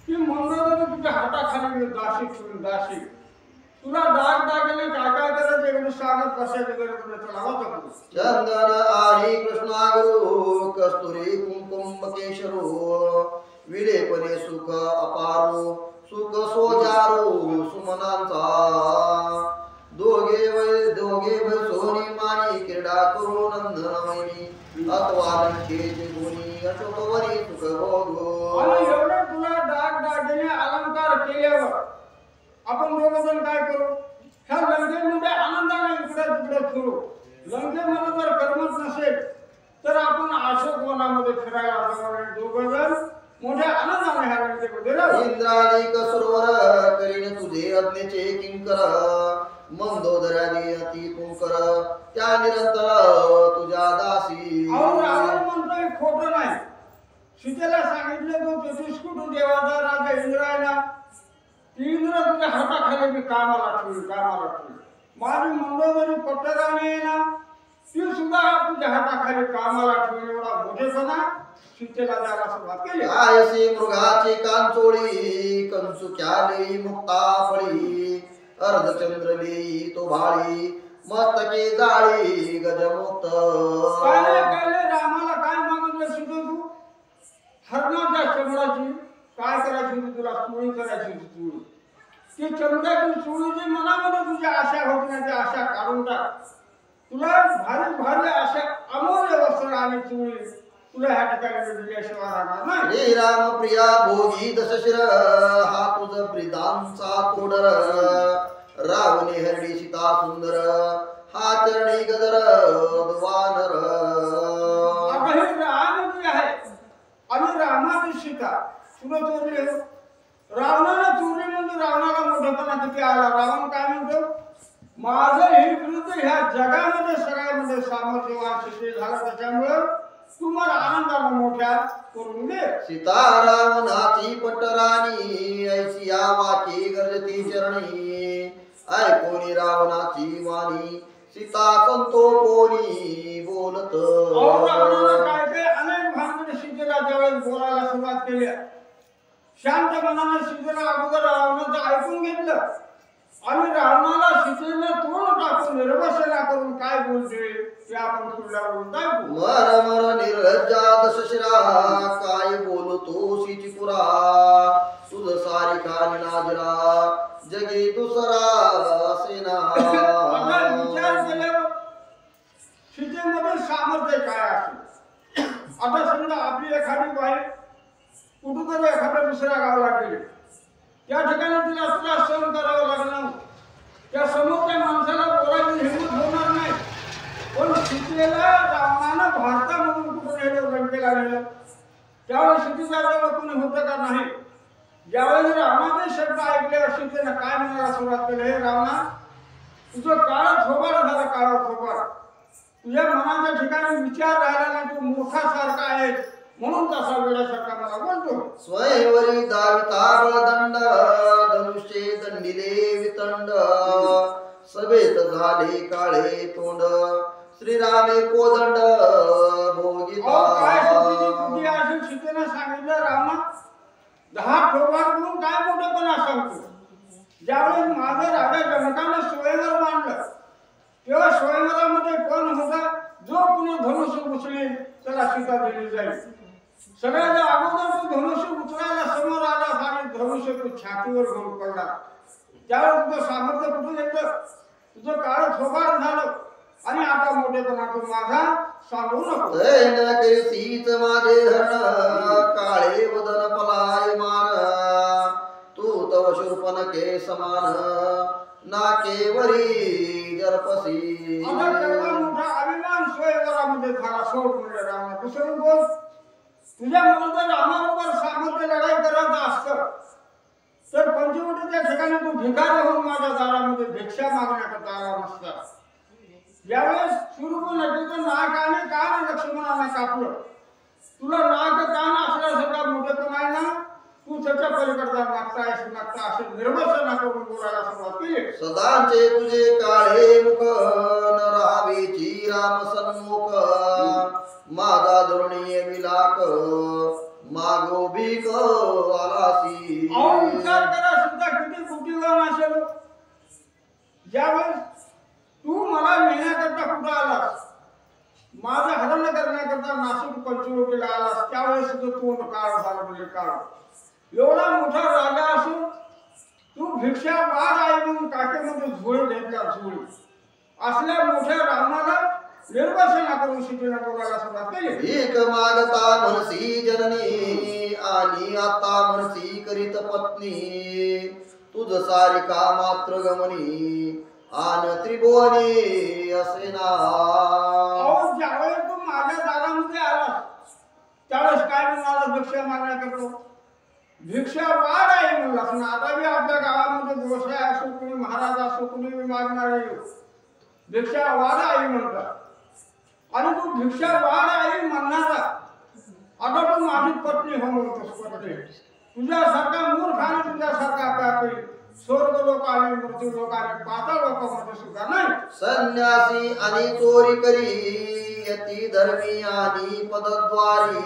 ती मंगोदरी तुझ्या हाताखाली दाशी ठेवून दाशी तुला दाग दागिने काय करायचं एवढं सांगत बसायचं गरज नाही तुला होतं चंदन आरी कृष्णागुरु कस्तुरी कुंकुम केशरो विलेपने सुख अपारो सुख सोजारो सुमनांचा दोघे वै सोनी मानी क्रीडा करू नंदनमयी अथवा लंकेची गुणी अशोकवनी सुख भोगो आणि एवढे तुला दाग दागिने अलंकार केल्यावर आपण दोघं काय करू ह्या लंकेमध्ये आनंदाने इकडे तिकडे फिरू लंकेमध्ये जर कर्मच नसेल मोठ्या आनंदाने ह्या लंकेमध्ये राहू. इंद्रादिक सुरवर करीन तुझे अग्नीचे किंकर मंदोदर्यादी अति पुंकर त्या निरंतर तुझ्या दासी. अहो रावण म्हणतोय खोटं नाही. सीतेला सांगितलं तो 33 कोटी देवाचा राजा इंद्र आहे ना, ती इंद्र तुझ्या हाताखाली मी कामाला ठेवली. माझी मंडोदरी पट्टराणी आहे ना, ती सुद्धा तुझ्या हाताखाली कामाला ठेवून एवढा मोठेपणा सीतेला द्यायला सुरुवात केली. आयसी मृगाची कांचोळी कंचुक्याले मुक्ता फळी अर्धचंद्रली तो भाळी मस्तके जाळी गजमुक्त. काय रामाला काय मागितलं सीते तू? हरणाच्या चमडाची काय करायची होती तुला? चोळी करायची होती. चोळी ती चमड्याची चोळीची मनामध्ये तुझी आशा होती ना, ती आशा काढून टाक. तुला भारी भारी आशा अमूल्य वस्त्र आणि चोळी तुला ह्या ठिकाणी दिल्याशिवाय राहणार नाही. श्रीराम प्रिया भोगी दशशिर हा तुझ प्रिदांचा तोडर रावणी हरडी सीता सुंदर हा चरणी गदर वानर. आता हे राम जे आहे आणि रामाची सीता तुला चोरली. रावणाला चोरली म्हणजे रावणाला मोठेपणा किती आला. रावण काय म्हणतो? माझं हे विरुद्ध ह्या जगामध्ये सगळ्यामध्ये सामर्थ्यवान सिद्धी झाला, त्याच्यामुळं तुम्हाला आनंदाला मोठ्या करून दे. सीता रावणाची पटराणी ऐसिया वाके गरजती चरणी ऐकोनी रावणाची वाणी सीता संतोषोनी बोलत. रावणाला काय काय अनेक भानगडी सीतेला ज्यावेळेस बोलायला सुरुवात केली, शांत मनाने सीतेला अगोदर रावणाचं ऐकून घेतलं आणि रावणाला सीतेने तोंड टाकून निर्वसना करून काय बोलते ते आपण पुढल्या बोलत ऐकू. मर मर निर्लज्जा दशशिरा काय बोलतो सीचिपुरा तुझ सारिका निनाजरा जगी दुसरा सेना. विचार केल्यावर सीतेमध्ये सामर्थ्य काय असेल? आता समजा आपली एखादी बाई कुठेतरी एखाद्या दुसऱ्या गावाला गेली, त्या ठिकाणी तिला सहन करावं लागलं, त्या समोरच्या माणसाला बोलायची हिंमत होणार नाही. पण सीतेला रावणानं भारतामधून कुठं नेलं, लंकेला नेलं, त्यावेळेस सीतेच्या जवळ कोणी होतं का नाही. ज्यावेळेस रावणाचे शब्द ऐकले सीतेनं काय म्हणायला सुरुवात केली? हे रावणा, तुझं काळं थोबाड झालं, काळं थोबाड. तुझ्या मनाच्या ठिकाणी विचार राहिला नाही, तू मूर्खासारखा आहे, म्हणून तसा वेळासारखा मला बोलतो. स्वयंवरी दाविता बळदंड धनुष्ये दंडिले वितंड सभेत झाले काळे तोंड श्रीरामे कोदंड भोगिता. काय बुद्धी असेल सीतेने सांगितलं, रावणा 10 ठोबार करून काय मोठेपणा सांगतो. ज्यावेळेस माझं राजा जनकाने स्वयंवर मांडलं, तेव्हा स्वयंवरामध्ये कोण होता? जो कुणी धनुष्य उचलेल त्याला सीता दिली जाईल. सगळ्याच्या अगोदर तू धनुष्य उचलायला समोर आला आणि धनुष्य तू छातीवर घेऊन पडला, त्यावेळेस तुझं सामर्थ्य कुठून येतं? तुझं काळ थोबाड झालं आणि आता मोठेपणा तू माझा सांगू नको. करीसीच माझे धरण काळे वदन पलायमान तू तव शूर्पणखे समान नाकेवरी जरपसी. आता केवढा मोठा अभिमान स्वयंवरामध्ये झाला. सोड म्हणजे रामा, दुसरं बोल. तुझ्या मनात रामाबरोबर सामर्थ्य लढाई करायचं असतं तर पंचवटीच्या ठिकाणी तू भिकारी होऊन माझ्या दारामध्ये भिक्षा मागण्याकरता आला नसता. ज्यावेळेस शूर्पणखेचं नाक आणि कान लक्ष्मणाने कापलं, तुला नाक कान असल्यासारखा मोठेपणा आहे ना, तू त्याच्या पलीकडचा नागता असे निर्वसना करून बोलायला सुरुवात केली. सदाचे तुझे काळे मुख न राहावेची राम सन्मुख माझा धोरणीय विलाक मागो भीक आलासी. विचार करा सुद्धा किती बुद्धिवान असेल. ज्यावेळेस तू मला नेण्याकरता कुठं आलास, माझं हरण करण्याकरता नाशिक पंचवटीला आलास, त्यावेळेस सुद्धा तोंड काळ झालं म्हणजे काळ. एवढा मोठा राजा असून तू भिक्षा वाढ आहे म्हणून काकेमध्ये झोळी घेतला. झोळी असल्या मोठ्या रावणाला निर्वसना करून सीतेने बोलायला सुरुवात केली. भीक मागता मनसी जननी आणि आता मनसी करीत पत्नी तुझ सारिका मात्र गमनी आन त्रिभुवनी असे ना. ज्यावेळेस तू माझ्या दारामध्ये आलास त्यावेळेस काय म्हणाला भिक्षा मागण्याकडं भिक्षा वाढ आहे म्हणला. पण आता बी आपल्या गावामध्ये गोसाई असो कुणी महाराज असो कुणी बी मागणारे भिक्षा वाढ आहे म्हणतात. आणि तू भिक्षा वाढ आहे म्हणणारा आता तू माझी पत्नी हो म्हणतोस. पत्नी तुझ्यासारखा मूर्खाने तुझ्यासारखा आपल्या स्वर्ग लोक आणि मृत्यू लोक आणि पाताळ लोकांमध्ये सुद्धा नाही. संन्यासी आणि चोरी करी यती धर्मी आणि पदद्वारी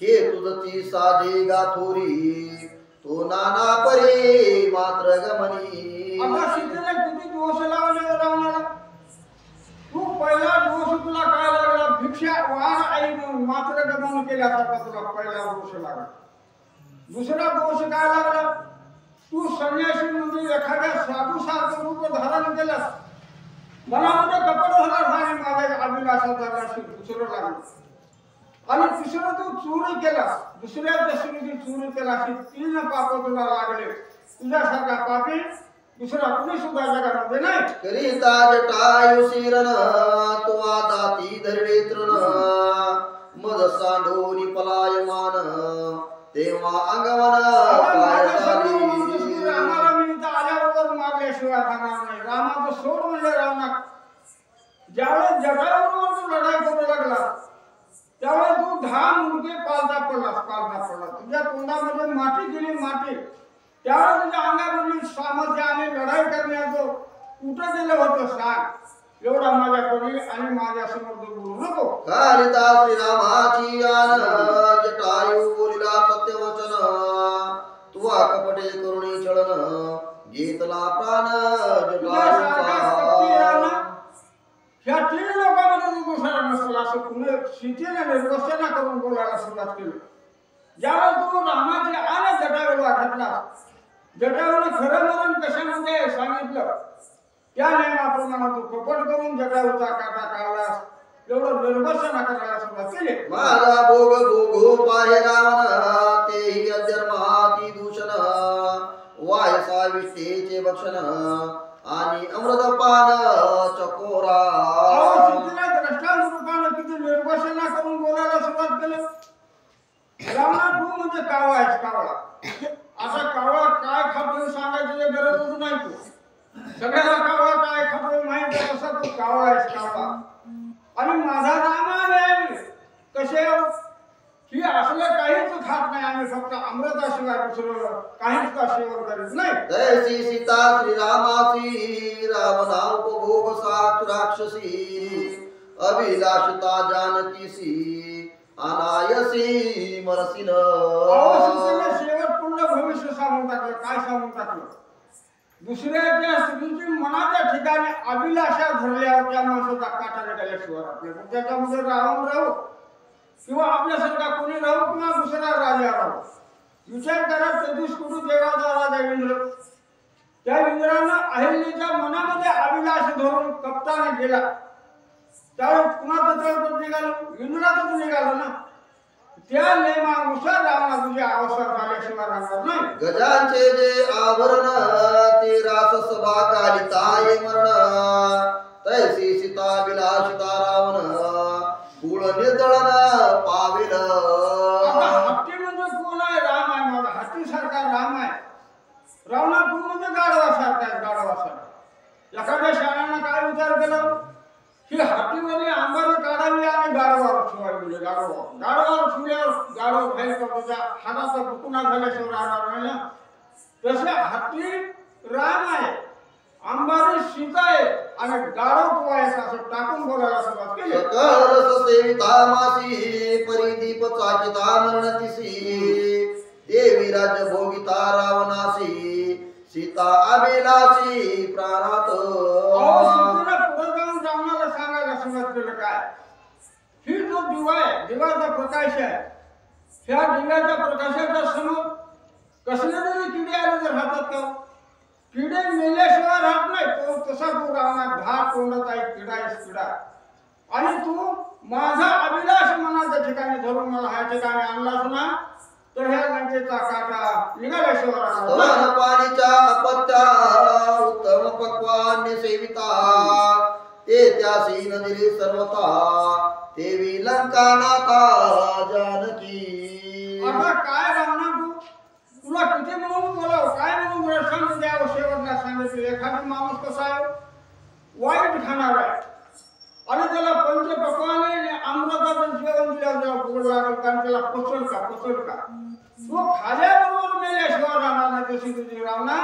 हे तुझची साजे गाथोरी तो नाना परे मात्र गमनी. आता सीतेने किती दोष लावले रावणाला. तू पहिला दोष तुला काय लागला भिक्षा वाढ आई मात्र गमन केल्यासारखा तुला पहिला दोष लागला. दुसरा दोष काय लागला तू संन्यासी म्हणजे एखाद्या साधू सारखं रूप धारण केलं मनामध्ये कपड होणार आणि माझ्या अभिलाषाचा दुसरं लागलं. आणि तिसरं तू चोरी केला दुसऱ्याच्या स्त्रीची चोरी केला अशी 3 पाप तुला लागले. तुझ्यासारखा पापी दुसरा कुणी सुद्धा जगामध्ये नाही. करिता जटायु शिरण तो दाती धरवे तृण मद सांडोनी पलायमान तेव्हा अंगवन पाय झाली. रामाला मी इथं आल्याबरोबर मारल्याशिवाय राहणार नाही. रामाचं सोड म्हणजे रावणा. ज्यावेळेस जटायूबरोबर तू लढाई करू लागला त्यावेळेस तू 10 मुंडके पालथा पडला. तुझ्या तोंडामध्ये माती गेली माती. त्यावेळेस तुझ्या अंगामधील सामर्थ्य आणि लढाई करण्याचं कुठं गेलं होतं सांग. एवढा माझ्याकडे आणि माझ्या समोर बोलू नको. कालिता श्रीरामाची आन जटायु बोलिला सत्यवचन तुवा कपटे करुणी चलन घेतला प्राण जटायूचा. ह्या 3 लोकांमध्ये तू दुसरा नसला असं कुणी सीतेने निर्वसना करून बोलायला सुरुवात केली. ज्यावेळेस तू रामाची आन जटायूला घातला जटायूने खरं मरण कशामध्ये सांगितलं त्या नियमाप्रमाणे तू कपट करून जटायूचा काटा काढलास. एवढं निर्वसना करायला सुरुवात केली. माझा भोग भोगो पाहे रावण तेही अधर्माती दूषण वायसा विष्ठेचे भक्षण आणि अमृतपान चकोरा. द्रष्टांतरूपाने किती निर्वसना करून बोलायला सुरुवात केली. रावणा तू म्हणजे कावळा आहेस कावळा. आता कावळा काय खातो सांगायची गरजच नाही. तू सगळ्याला कावळा काय खातो माहिती आहे तसा तू कावळा आहेस कावळा. आणि माझा राम कसे ही असलं काहीच खात नाही. आम्ही फक्त अमृताशिवाय दुसरं काहीच का सेवन करीत नाही. तैसी सीता श्रीरामासी रावणा उपभोग सात राक्षसी अभिलाषिता जानकीसी अनायसी मरसिन. शेवट पूर्ण भविष्य सांगून टाकलं. काय सांगून टाकलं दुसऱ्याच्या स्त्रीची मनाच्या ठिकाणी अभिलाषा धरल्यावर त्या माणसाचा काटा गेल्याशिवाय आपल्या त्याच्यामध्ये राहून राहू किंवा आपल्यासारखा कोणी राहू किंवा दुसरा राजा राहू. विचार करा 33 कोटी देवाचा राजा इंद्र. त्या इंद्रानं अहिल्याच्या मनामध्ये अभिलाष धरून कप्ताने गेला. त्यावेळेस कुणाचं तळपट निघालं इंद्राचंच निघालं ना. त्या नियमानुसार रावणा तुझ्या अवसर झाल्याशिवाय राहणार नाही. गजांचे जे आवरण ते रास सभा कालिताय मरण तैसी सीता विलासिता रावण कुळ निर्दळन पावेल. हत्ती म्हणजे कोण आहे राम आहे. माझा हत्ती सारखा राम आहे. रावणा तू म्हणजे गाढवासारखा आहे गाढवासारखा. एखाद्या शाळांना काय विचार केला की हत्तीमध्ये अंबारी काढावी आणि गाढवावर ठेवावी. म्हणजे गाढवावर ठेवल्यावर गाढव बाहेर त्याच्या हाताचा पुकुना झाल्याशिवाय राहणार नाही ना. तसे हत्ती राम आहे अंबारी सीता आहे आणि गाढव तू आहेस असं टाकून बोलायला सुरुवात केली. सकळ सेविता मासी परिदीप चाकिता मरणतिसी देवी राज्य भोगिता रावणासी सीता अभिलाषी प्राणात. पुढे जाऊन रावणाला सांगायला सुरुवात केलं काय ही जो दिवा आहे दिव्याचा प्रकाश आहे. ह्या दिव्याच्या प्रकाशाच्या समोर कसले तरी किडे आले जर राहतात का. किडे मेल्याशिवाय राहत नाही. तो तसा तू रावणा 10 तोंडाचा एक किडा आहेस किडा. आणि तू माझा अभिलाष मनाच्या ठिकाणी धरून मला ह्या ठिकाणी आणलास ना तर ह्या लंकेचा काटा निघाल्याशिवाय राहणार नाही. पाणीच्या अपत्या उत्तम पक्वान्य सेविता ते त्यासी नदिरी सर्वता देवी लंका नाथा जानकी. आता काय रावणा तू, तुला किती म्हणून बोलाव, काय म्हणून प्रश्न द्यावं शेवटला सांगितलं. एखादा माणूस कसा आहे, वाईट खाणार आहे आणि त्याला पंचपक्वाने आणि अमृताचं जेवण दिल्यावर गोड लागेल, कारण त्याला पचल का तो खाल्याबरोबर मेल्याशिवाय राहणार नाही. तशी तुझी रावणा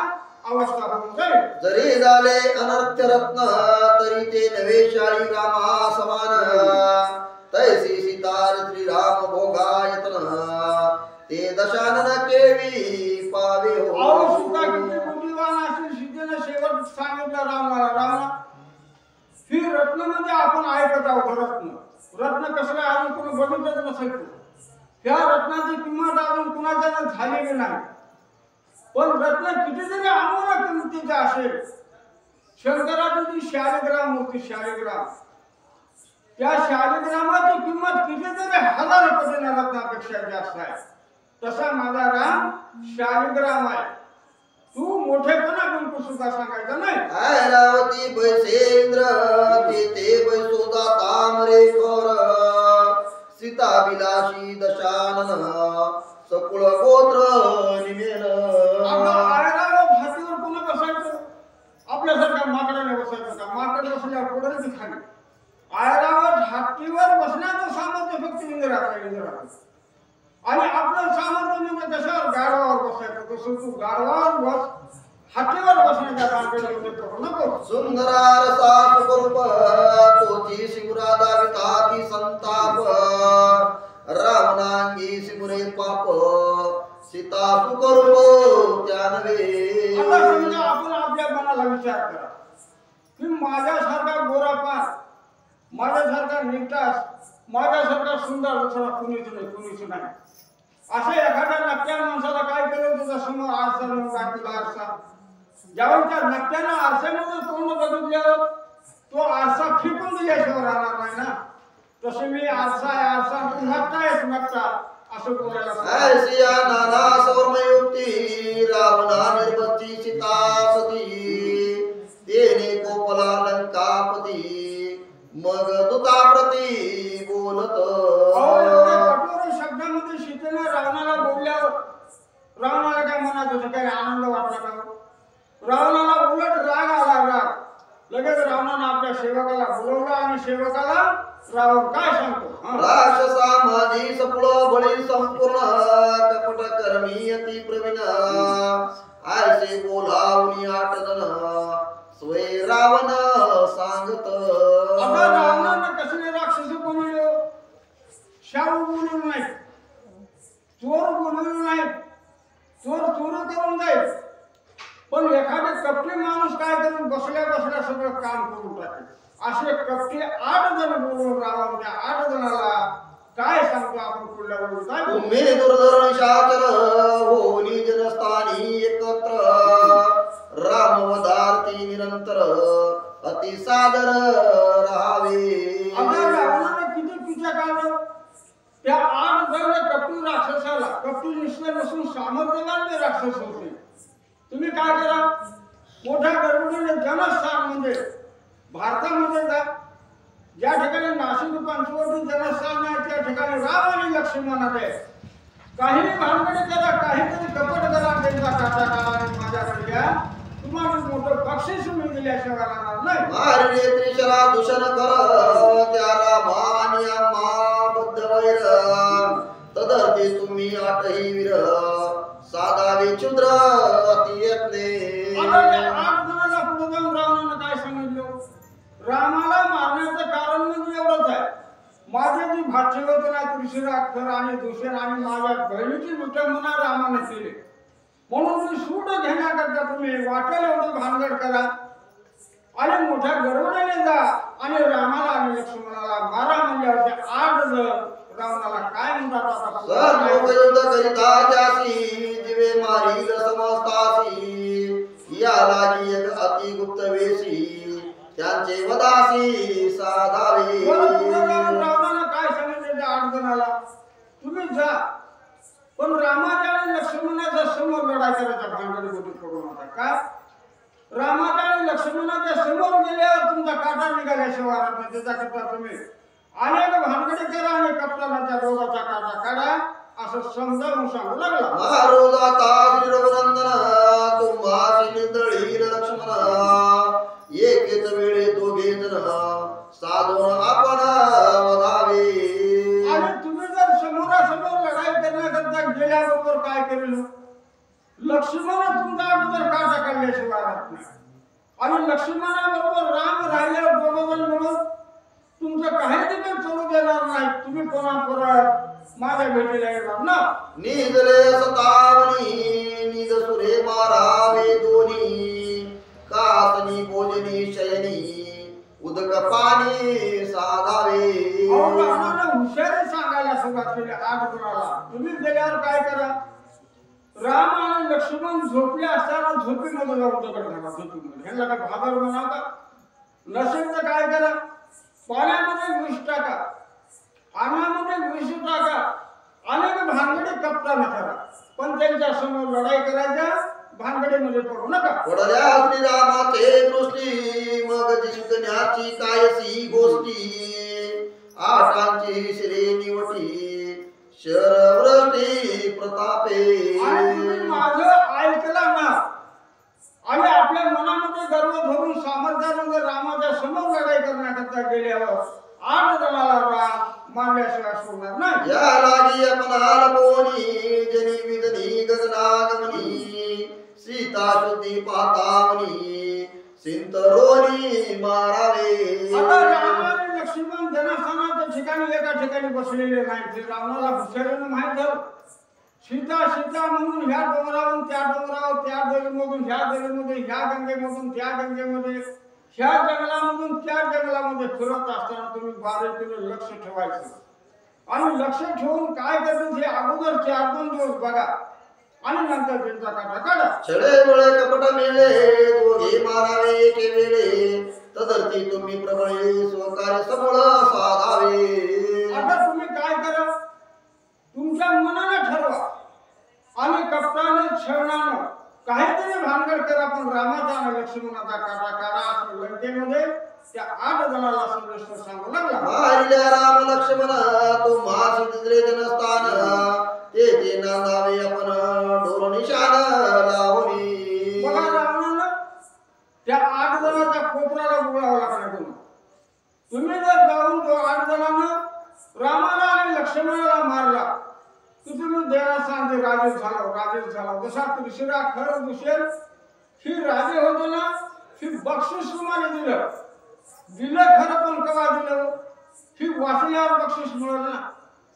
अवस्था होऊन जाईल. जरी झाले अनर्थ रत्न तरी ते नवे शाळी रामा समान. तैसी सीतार श्रीराम भोगायतन ते दशानन केवी पावे अहो सुद्धा हो. किती बुद्धिवान असेल, सीतेने शेवट सांगितलं रावणाला, ही रत्न म्हणजे आपण ऐकत आहोत. रत्न कसं आहे अजून कोणी बघितलंच नसेल. त्या रत्नाची किंमत अजून कुणाच्या झालेली नाही. पण रत्न किती जरी अमोल किमतीचे असेल, शंकराची जी शालिग्राम मूर्ती, शालिग्राम, त्या शालिग्रामाची किंमत किती जरी हजार पटीने रत्नापेक्षा जास्त आहे. तसा माझा राम शालिग्राम आहे. तू मोठेपणा बिलकुल सुद्धा सांगायचा नाही. ऐरावती बैसेंद्र ते बैसोदा तामरे खोर सीता विलाशी दशानन सकुळ गोत्र निमेल. ऐरावत हातीवर पुन्हा बसायचं, आपल्यासारख्या माकडाने बसायचं का? माकड बसल्यावर पडेल ती खाली. ऐरावत हातीवर बसण्याचं सामर्थ्य फक्त इंद्राचं. आणि आपलं सामर्थ्य म्हणजे कशावर, गाढवावर बसायचं. तसं तू गाढवावर बस, हातीवर बसण्याच्या कांकडे नको. सुंदरा रसा सुकरूप तोची शिवराधा विताती संताप. रावणांगी शिमुरे पाप सीता सुकरूप त्यानवे. आता समजा आपण आपल्या मनाला विचार करा की माझ्यासारखा गोरापान, माझ्यासारखा निटास, माझ्यासारखा सुंदर दुसरा कुणीच नाही. असं एखाद्या नक्क्या माणसाला काय केलं, तुझ्या समोर आरसा म्हणून टाकला. आरसा ज्यावेळी त्या नक्क्यानं आरशामध्ये तोंड बघितल्यावर तो आरसा फेकून दिल्याशिवाय राहणार नाही ना. तसे मी आरसा आहे, आरसा नक्का असं बोलायला. ऐसिया नाना सौर्मयुक्ती रावणा निर्बंधी सीता सती तेने कोपला लंकापती मग दूताप्रती बोलत. कठोर शब्दामध्ये सीतेने रावणाला बोलल्यावर रावणाला काय मनात होतं, काही आनंद वाटला का? रावणाला उलट राग आला. राग लगेच रावणानं आपल्या सेवकाला बोलवलं आणि सेवकाला रावण काय सांगतो, राक्षसा माझी सपुळ बळी संपूर्ण कपट कर्मी अति प्रवीण आयसे बोलावनी 8 जण स्वय रावण सांगत. आता रावणानं कसले राक्षस बोलले, शाहू बोलू नाही, चोर बोलू नाही, चोर चोरी करून जाईल. पण एखादा कपटी माणूस काय करून बसल्या सगळं काम करून टाकेल. असे कपटी 8 जण बोलून रावण त्या 8 जणाला काय सांगतो आपण पुढल्या वेळी काय तुम्ही दुर्धर शाचर होनी जनस्थानी एकत्र रामवदार्थी निरंतर अति सादर राहावे. आता रावणाने किती पिछा काढलं त्या 8 जण कपटी राक्षसाला. कपटी निश्चय नसून सामर्थ्यवान ते राक्षस होते. तुम्ही काय करा, मोठ्या गडबडीने जनस्थान म्हणजे भारतामध्ये जा, ज्या ठिकाणी नाशिक पंचवटी जनस्थान आहे त्या ठिकाणी राम आणि लक्ष्मण आहे. काही भानगडी करा, काहीतरी कपट करा, त्यांचा काटा काढा आणि माझ्याकडे घ्या. तुम्हाला मोठं बक्षीस मी दिल्याशिवाय राहणार नाही. मारले त्रिशरा दूषण कर त्या रामानी आम्हा बद्ध वैर तदर्थे तुम्ही 8ही वीर साधावे क्षुद्र अति यत्ने. आता या 8 जणांना पुढे जाऊन रावणानं काय सांगितलं, रामाला मारण्याचं कारण म्हणजे एवढंच आहे, माझे जी भाष्य होते ना त्रिशिराक्षर आणि दूषण आणि माझ्या बहिणीची विटंबना रामाने केली. म्हणून मी सूट घेण्याकरता तुम्ही वाटेल एवढं भानगड करा आणि मोठ्या गडबडीने जा आणि रामाला आणि लक्ष्मणाला मारा. म्हणजे 8 जण रावणाला काय म्हणतात, सर्व युद्ध करिता जासी जिवे मारील समस्तासी या लागी एक अति गुप्त वेशी त्यांचे वदासी साधावे. रावणाला काय सांगितलं त्या 8 जणाला, तुम्ही जा पण रामाच्या आणि लक्ष्मणाच्या समोर लढाई करायचा भानगडी गोष्टी करू नका. का रामाच्या आणि लक्ष्मणाच्या समोर गेल्यावर तुमचा काटा निघाल्याशिवाय त्याच्याकरता तुम्ही अनेक भानगडी करा आणि कप्तानाच्या दोघाचा काटा काढा असं समजावून सांगू लागला. मारो जाता श्री रघुनंदन तुम्हासी निंदळील लक्ष्मण एकेच वेळे दोघे जण साधून आपण वधावे. आणि तुम्ही जर समोरासमोर लढाई करण्याकरता गेल्याबरोबर काय करेल लक्ष्मण तुमचा अगोदर काटा काढल्याशिवाय राहत नाही. आणि लक्ष्मणाबरोबर राम राहिल्यावर दोघं मिळून तुमचं काही देखील चलू देणार नाही. तुम्ही कोणा परत माझ्या भेटीला येणार ना. निजले सतावनी निज सुरे मारावे दोनी कासनी भोजनी शयनी उदक पाणी साधावे. हुशारी सांगायला सुरुवात केली 8 गुणाला. तुम्ही गेल्यावर काय करा राम आणि लक्ष्मण झोपले असताना झोपीमध्ये जाऊन दगड घाला. झोपीमध्ये ह्यांना काय भादर म्हणा का नसेल तर काय करा पाण्यामध्ये विष टाका अन्नामध्ये विष टाका अनेक भानगडी कप्ताना करा पण त्यांच्या समोर लढाई करायच्या भानगडीमध्ये पडू नका. पडल्या श्रीरामाचे दृष्टी मग जिंकण्याची कायसी गोष्टी आठांची श्री निवटी शरवृष्टी प्रतापे. माझं ऐकलं ना आणि आपल्या मनामध्ये गर्व धरून सामर्थ्यामध्ये रामाच्या समोर लढाई करण्याकरता गेल्यावर 8 जणाला राम मारल्याशिवाय सोडणार नाही. या लागी आपणाला कोणी जनी विदनी गगनागमनी सीता शुद्धी पातावनी सिंतरोनी मारावे. आता राम आणि लक्ष्मण जनास्थानाच्या ठिकाणी एका ठिकाणी बसलेले नाही. ते रावणाला हुशारीनं माहीत झालं सीता सीता म्हणून ह्या डोंगरावरून त्या डोंगरावर त्या दरीमधून ह्या दरीमध्ये ह्या गंगेमधून त्या गंगेमध्ये ह्या जंगलामधून त्या जंगलामध्ये फिरत असताना तुम्ही बारीकीने लक्ष ठेवायचं आणि लक्ष ठेवून काय करतील हे अगोदर 4-2 दिवस बघा आणि नंतर त्यांचा काटा काढा. छळे बळे कपट मेळे दोघे मारावे एके वेळे तदर्थी तुम्ही प्रबळे स्वकार्य सबळ साधावे. आता तुम्ही काय करा तुमच्या मनानं ठरवा आणि कप्ताने छळणानं काहीतरी भानगड करा पण रामाचा आणि लक्ष्मणाचा काटा काढा असं लंकेमध्ये त्या 8 जणाला संदेश सांगू लागला. मारिल्या राम लक्ष्मण तुम्हा सिंधुद्रे जनस्थान ते नांदावे आपण डोर निशान लावणी. बघा रावणानं त्या 8 जणांच्या कोपराला बोलावं लागणार. तुम्ही जर जाऊन तो 8 जणांना रामाला आणि लक्ष्मणाला मारला की तुम्ही देवाला सांगते राजे झाला जसा तुळशीला खरं दुसरेल ही राजे होते ना ही बक्षीस तुम्हाला दिलं खरं पण कवा दिलं ही वाचल्यावर बक्षीस मिळेल ना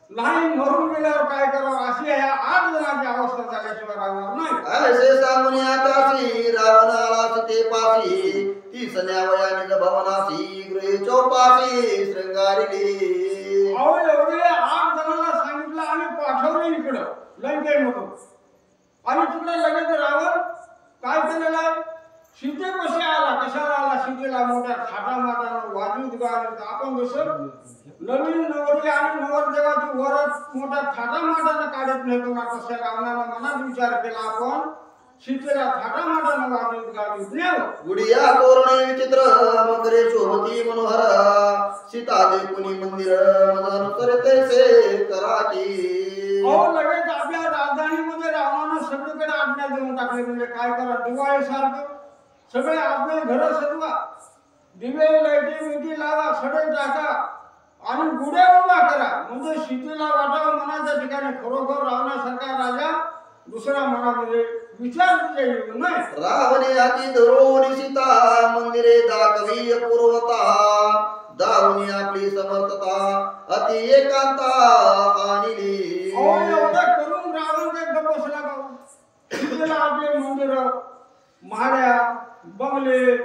नाही मरून गेल्यावर काय करावं अशी या 8 जणांची अवस्था झाल्याशिवाय राहणार नाही. ऐसे सांगून आकाशी रावण आला ते पाशी तीस न्यावयाने भवनासी गृहे चौपाशी श्रृंगारिली. अहो एवढे 8 जणांना सांगितलं आणि पाठवलं इकडं लंकेमधून आणि तिकडे लगेच रावण काय केलेलं आहे सीतेपाशी आला. कशाला आला सीतेला मोठ्या थाटामाटानं वाजवीत गाणं आपण जसं नवीन नवरी आणि नवरदेवाची वरात मोठ्या थाटामाटानं काढत नेतो ना तशा रावणानं मनात विचार केला आपण सीतेला थाटामाटानं वाजवीत गावीत नेव. गुडिया तोरणे विचित्र मकरे शोभती मनोहर सीता देखुनी मंदिर मनानुसार तैसे कराकी. अहो लगेच आपल्या राजधानीमध्ये रावणानं सगळीकडे आज्ञा देऊन टाकले. म्हणजे काय करा दिवाळीसारखं सगळे आपले घर सजवा दिवे लाईटी मिठी लावा सडे टाका आणि गुढ्या उभा करा म्हणजे सीतेला वाटावं मनाच्या ठिकाणी खरोखर रावणासारखा राजा दुसरा मनामध्ये विचार येऊ नये. रावणे हाती धरून सीता मंदिरे दाखवी पूर्वता दावणी आपली समर्थता अति एकांता आणली. एवढं करून रावण काय गप्प बसला का सीतेला आपले मंदिर महाड्या बंगले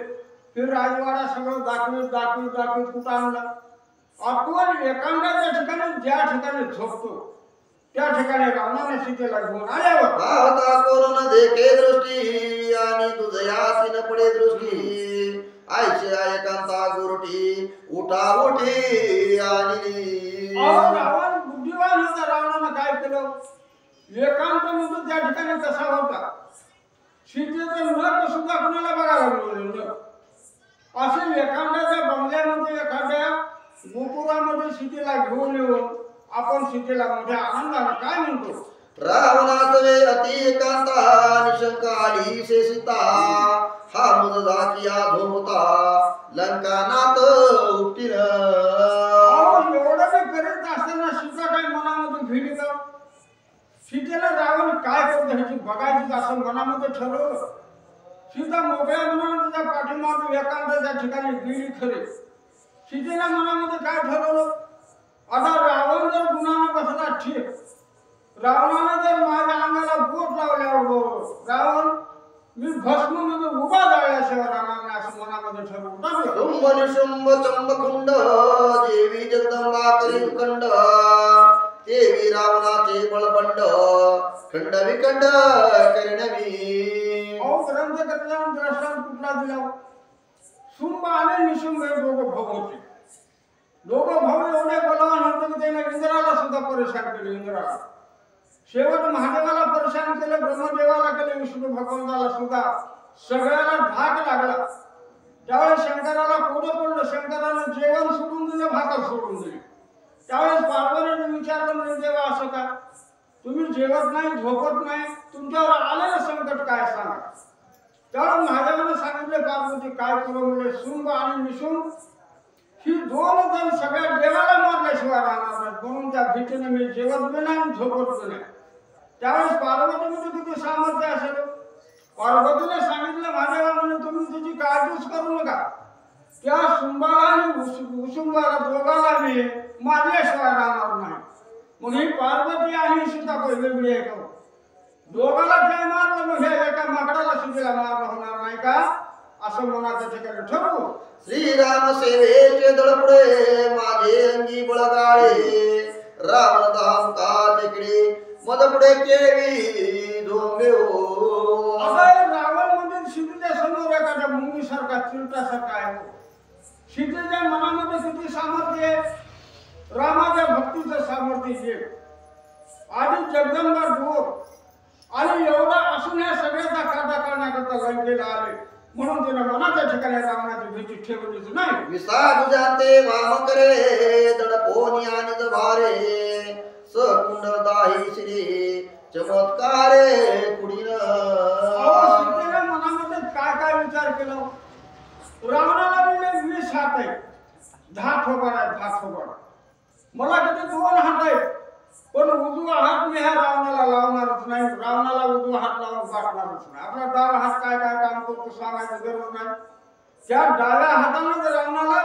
फिर राजवाडा सगळं दाखवीत कुठं आणलं. आपण एकांताच्या ठिकाणी ज्या ठिकाणी झोपतो त्या ठिकाणी रावणाने सीतेला घेऊन आल्यावर पाहता कोण देखे दृष्टी आणि तुझयासी न पडे दृष्टी आयचे एकांता गुरुटी उठा उठी आणली. रावण बुद्धिवान होता. रावणानं काय केलं एकांत म्हणजे त्या ठिकाणी कसा होता सीतेचं नख सुद्धा कुणाला बघायला मिळालं. असे एखाद्याच्या बंगल्यामध्ये एखाद्या गोपुरामध्ये सीतेला घेऊन येऊन आपण सीतेला मोठ्या आनंदाने काय म्हणतो? रावणासवे अति एकांता निशंक आली से सीता हा मुद झाकिया झोपता लंकानाथ उपटीन. एवढं मी करीत असताना सीता काही मनामध्ये भिली का? सीतेला रावण काय करतो ह्याची बघायची असं मनामध्ये ठरवलं. सीता मोकळ्या मनाने त्याच्या पाठीमागे एकांताच्या ठिकाणी गेली खरे. सीतेला मनामध्ये काय ठरवलं? आता रावण जर गुन्हाने बसला ठीक, रावणाने जर माझ्या अंगाला बोट लावल्यावर रावण मी भस्म मध्ये उभा जाळल्याशिवाय राहणार नाही असं मनामध्ये ठरवून टाकलं. शुंभ निशुंभ चंबकुंड देवी जगदंबा करी खंड देवी रावणाचे बळबंड खंड विखंड करण्यावी. अहो ग्रंथ करताना दृष्टांत कुठला दिला? शुंभ आणि निशुंभ हे दोघं भाऊ होते. दोघं भाऊ एवढे बलवान होते की त्याने इंद्राला सुद्धा परेशान केले. इंद्राला शेवट महादेवाला परेशान केलं, ब्रह्मदेवाला केलं, विष्णू भगवंताला सुद्धा सगळ्याला धाक लागला. त्यावेळेस शंकराला कोडं पडलं. शंकरानं जेवण सोडून दिलं, भाकर सोडून दिली. त्यावेळेस पार्वतीने विचारलं म्हणजे देवा असं का? तुम्ही जेवत नाही, झोपत नाही, तुमच्यावर आलेलं संकट काय सांगा? त्यावेळेस महादेवानं सांगितले पार्वती काय करू म्हणजे शुंभ आणि निशुंभ ही दोन जण सगळ्या देवाला मारल्याशिवाय राहणार नाही, म्हणून त्या भीतीने मी जेवत नाही, झोपत नाही. त्यावेळेस पार्वतीमध्ये किती सामर्थ्य असेल? पार्वतीने सांगितलं महादेवा म्हणजे तुम्ही तुझी काळजीच करू नका, त्या शुंभाला आणि उशुंभाला दोघाला मी मारल्याशिवाय राहणार नाही. मग ही पार्वती आणि सीता वेगळी आहे का? दोघाला काय मारलं मग हे एका माकडाला सीतेला मारलं होणार नाही का? असं मनाच्या ठिकाणी ठरवू. श्रीराम सेवेचे दळपुडे माझे अंगी बळगाळे रावण धाम का तिकडे मदपुडे केवी धोंबे हो. असं रावण म्हणजे सीतेच्या समोर एखाद्या मुंगीसारखा चिरटासारखा आहे. सीतेच्या मनामध्ये किती सामर्थ्य आहे? रामाच्या भक्तीचं सामर्थ्य आहे. आधी जगदंबा दूर आणि एवढा असून या सगळ्याचा काटा करण्याकरता लंकेला आले, म्हणून तिने मनाच्या ठिकाणी रावणाची भीती ठेवलीच नाही. विसाधू जाते वाम करे दडपोनी आणि भारे सकुंडल दाही श्री चमत्कारे कुडीन. सीतेने मनामध्ये काय काय विचार केला? रावणाला म्हणजे 20 हात आहे, 10 ठोकळ आहेत, 10 ठोकळ. मला किती 2 हात आहेत, पण उजवा हात मी ह्या रावणाला लावणारच नाही. रावणाला उजवा हात लावून पाठणारच नाही. आपला डावा हात काय काय काम करतो सांगायची गरज नाही. त्या डाव्या हाताने जर रावणाला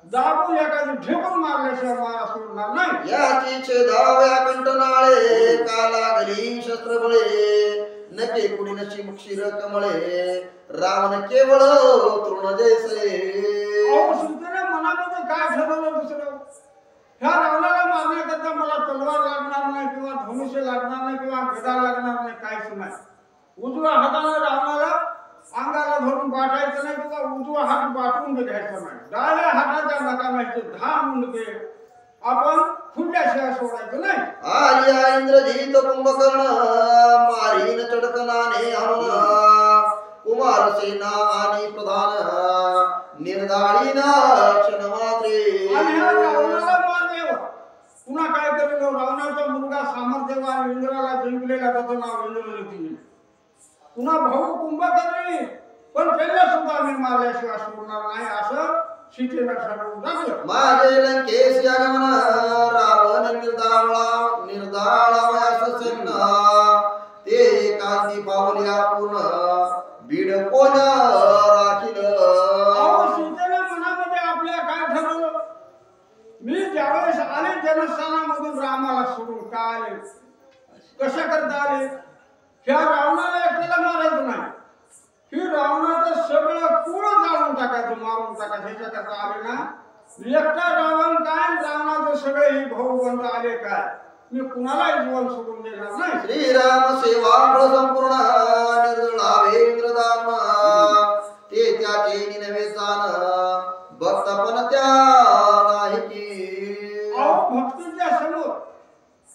दाबून एखादी ढेकून मारल्याशिवाय मला सोडणार नाही. याची छेदाव्या कंटनाळे का लागली शस्त्रबळे नके कुडी नशी मुक्षीर कमळे रावण केवळ तृण जैसे. सीतेने मनामध्ये काय ठरवलं दुसरं? ह्या रावणाला मारण्याकरता मला तलवार लागणार नाही किंवा धनुष्य लागणार नाही किंवा गदा लागणार नाही, काहीच नाही. उजव्या हाताने रावणाला अंगाला धरून पाठायचं नाही किंवा उजवा हात पाठवून घ्यायचा नाही. डाव्या हाताच्या नकामाचे 10 मुंडके आपण खुल्याशिवाय सोडायचं नाही. आर्या इंद्रजित कुंभकर्ण मारीन चडकनाने हनुन कुमार सेना आणि प्रधान निर्धारीन क्षण मात्रे. आणि ह्या रावणाला मारल्यावर पुन्हा काय करेल? रावणाचा मुलगा सामर्थ्यवान इंद्राला जिंकलेला त्याचं नाव इंद्रजित. पुन्हा भाऊ कुंभकर्णी, पण त्याला सुद्धा मी मारल्याशिवाय सोडणार नाही असं सीतेला ठरवून टाकलं. माझे लंकेश आगमन रावण निर्धाळावयास सेना ते एकांती पावल्या पूर्ण बीड कोण राखील. सीतेने मनामध्ये आपल्या काय ठरवलं? मी ज्यावेळेस आले जनस्थानामधून रामाला सोडून का आले, कशा करता आले? ह्या रावणाला एकट्याला मारायचं नाही, ही रावणाचं सगळं कुळ जाळून टाकायचं, मारून टाकायचं. ह्याच्याकरता आले ना. एकटा रावण काय, रावणाचं सगळे ही भाऊ बंध आले काय, मी कुणालाही जीवन सोडून देणार नाही. श्रीराम सेवा फळ संपूर्ण निर्जळावे इंद्रदान ते त्याचे निनवे जाण भक्त पण त्या नाही की. भक्तीच्या समोर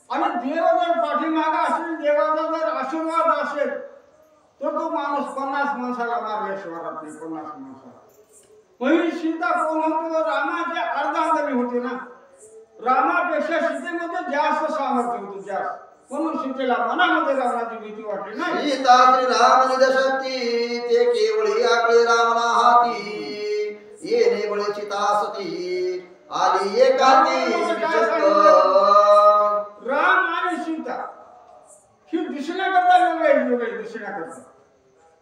आणि देव जर पाठीमागा असेल, देवाचा जर आशीर्वाद असेल तर तो माणूस 50 माणसाला मारल्याशिवाय राहत नाही. 50 माणसाला ही सीता कोण होती? रामाच्या अर्धांगणी होती ना. रामापेक्षा सीतेमध्ये जास्त सामर्थ्य होतं, जास्त. म्हणून सीतेला मनामध्ये रावणाची भीती वाटली नाही. सीता श्री राम निज शक्ती ते केवळी आकळे रावणा हाती येणे बळे सीता सती आली एकाती विचक्त. राम आणि सीता ही दिसण्याकरता वेगळे दिसण्याकरता,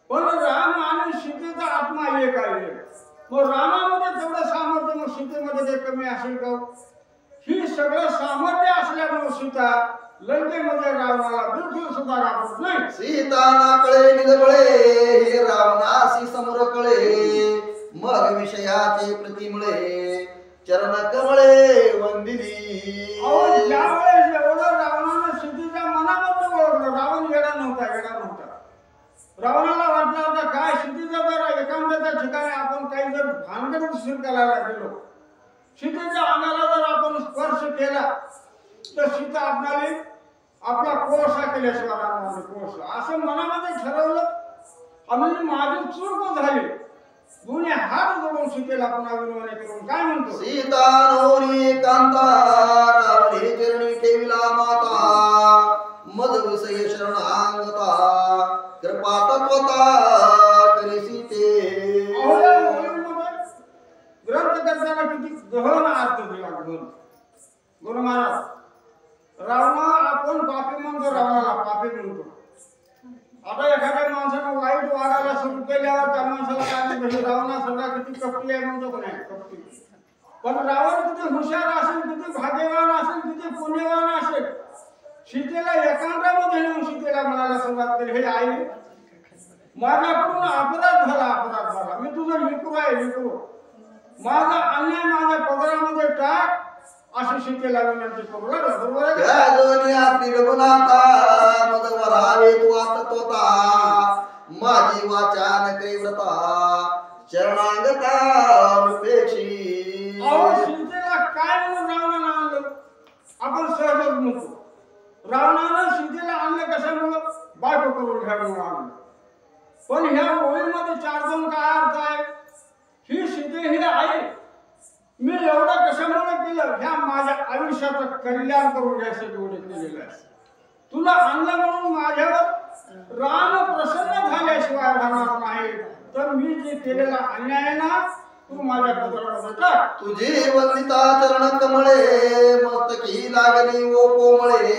पण राम आणि सीतेचा आत्मा एक आहे. मग रामामध्ये तेवढं सामर्थ्य, मग सीतेमध्ये ते कमी असेल का? ही सगळं सामर्थ्य असल्यामुळे सीता लंकेमध्ये रावणाला बिलकुल सुद्धा राबत नाही. सीता ना कळे निजबळे हे रावणासी समोर कळे मग विषयाचे प्रतिमळे चरण कमळे वंदिली. ज्यावेळेस एवढं रावणानं सीतेच्या मनामध्ये ओळखलं, रावण येडा नव्हता. रावणाला वाटलं होतं काय सीतेच्या जर एकांताच्या ठिकाणी आपण काही जर भानगड सुरू करायला गेलो, सीतेच्या अंगाला जर आपण स्पर्श केला तर सीता आपला कोळसा केल्याशिवाय राहणार कोळसा, असं मनामध्ये ठरवलं. आम्ही माझी चूक झाली. दोन्ही हात जोडून सीतेला पुन्हा विनवणी करून काय म्हणतो? सीता नवरी कांता रावणे चरणी ठेविला माता मद विषय शरणांगता कृपा तत्वता करी सीते. ग्रंथकर्त्याला किती गहन अर्थ दिला. गुरु महाराज, रावणा आपण पापी म्हणतो, रावणाला पापी म्हणतो. आता एखाद्या माणसानं वाईट वागायला सुरू केल्यावर त्या माणसाला काय म्हणतो? रावणा सगळा किती कपटी आहे म्हणतो का नाही? कपटी. पण रावण किती हुशार असेल, किती भाग्यवान असेल, किती पुण्यवान असेल. सीतेला एकांतामध्ये नेऊन सीतेला म्हणायला सुरुवात केली, हे आई माझ्याकडून अपराध झाला, मी तुझं लेकरू आहे, लेकरू. माझा अन्याय माझ्या पदरामध्ये टाक अशी सीतेला विनंती करू लागला. बरोबर आहे? माझी वाचा नकरी व्रता शरणांगता रूपेक्षी. सीतेला काय म्हणून रावणानं आणलं? आपण सहजच म्हणतो. रावणानं सीतेला आणलं कशामुळं? बायको करून घ्यायला आणलं. पण ह्या ओळीमध्ये 4 जण काय अर्थ आहे? ही सीते ही आई, मी एवढं कशामुळे केलं? ह्या माझ्या आयुष्याचं कल्याण करून घ्यायसाठी एवढं केलेलं आहे. तुला आणलं म्हणून माझ्यावर राम प्रसन्न झाल्याशिवाय राहणार नाही. तर मी जे केलेला अन्याय आहे ना, तू माझ्या पदरावर टाक. तुझी वंदिता चरण कमळे मस्तकी लागली ओ कोमळे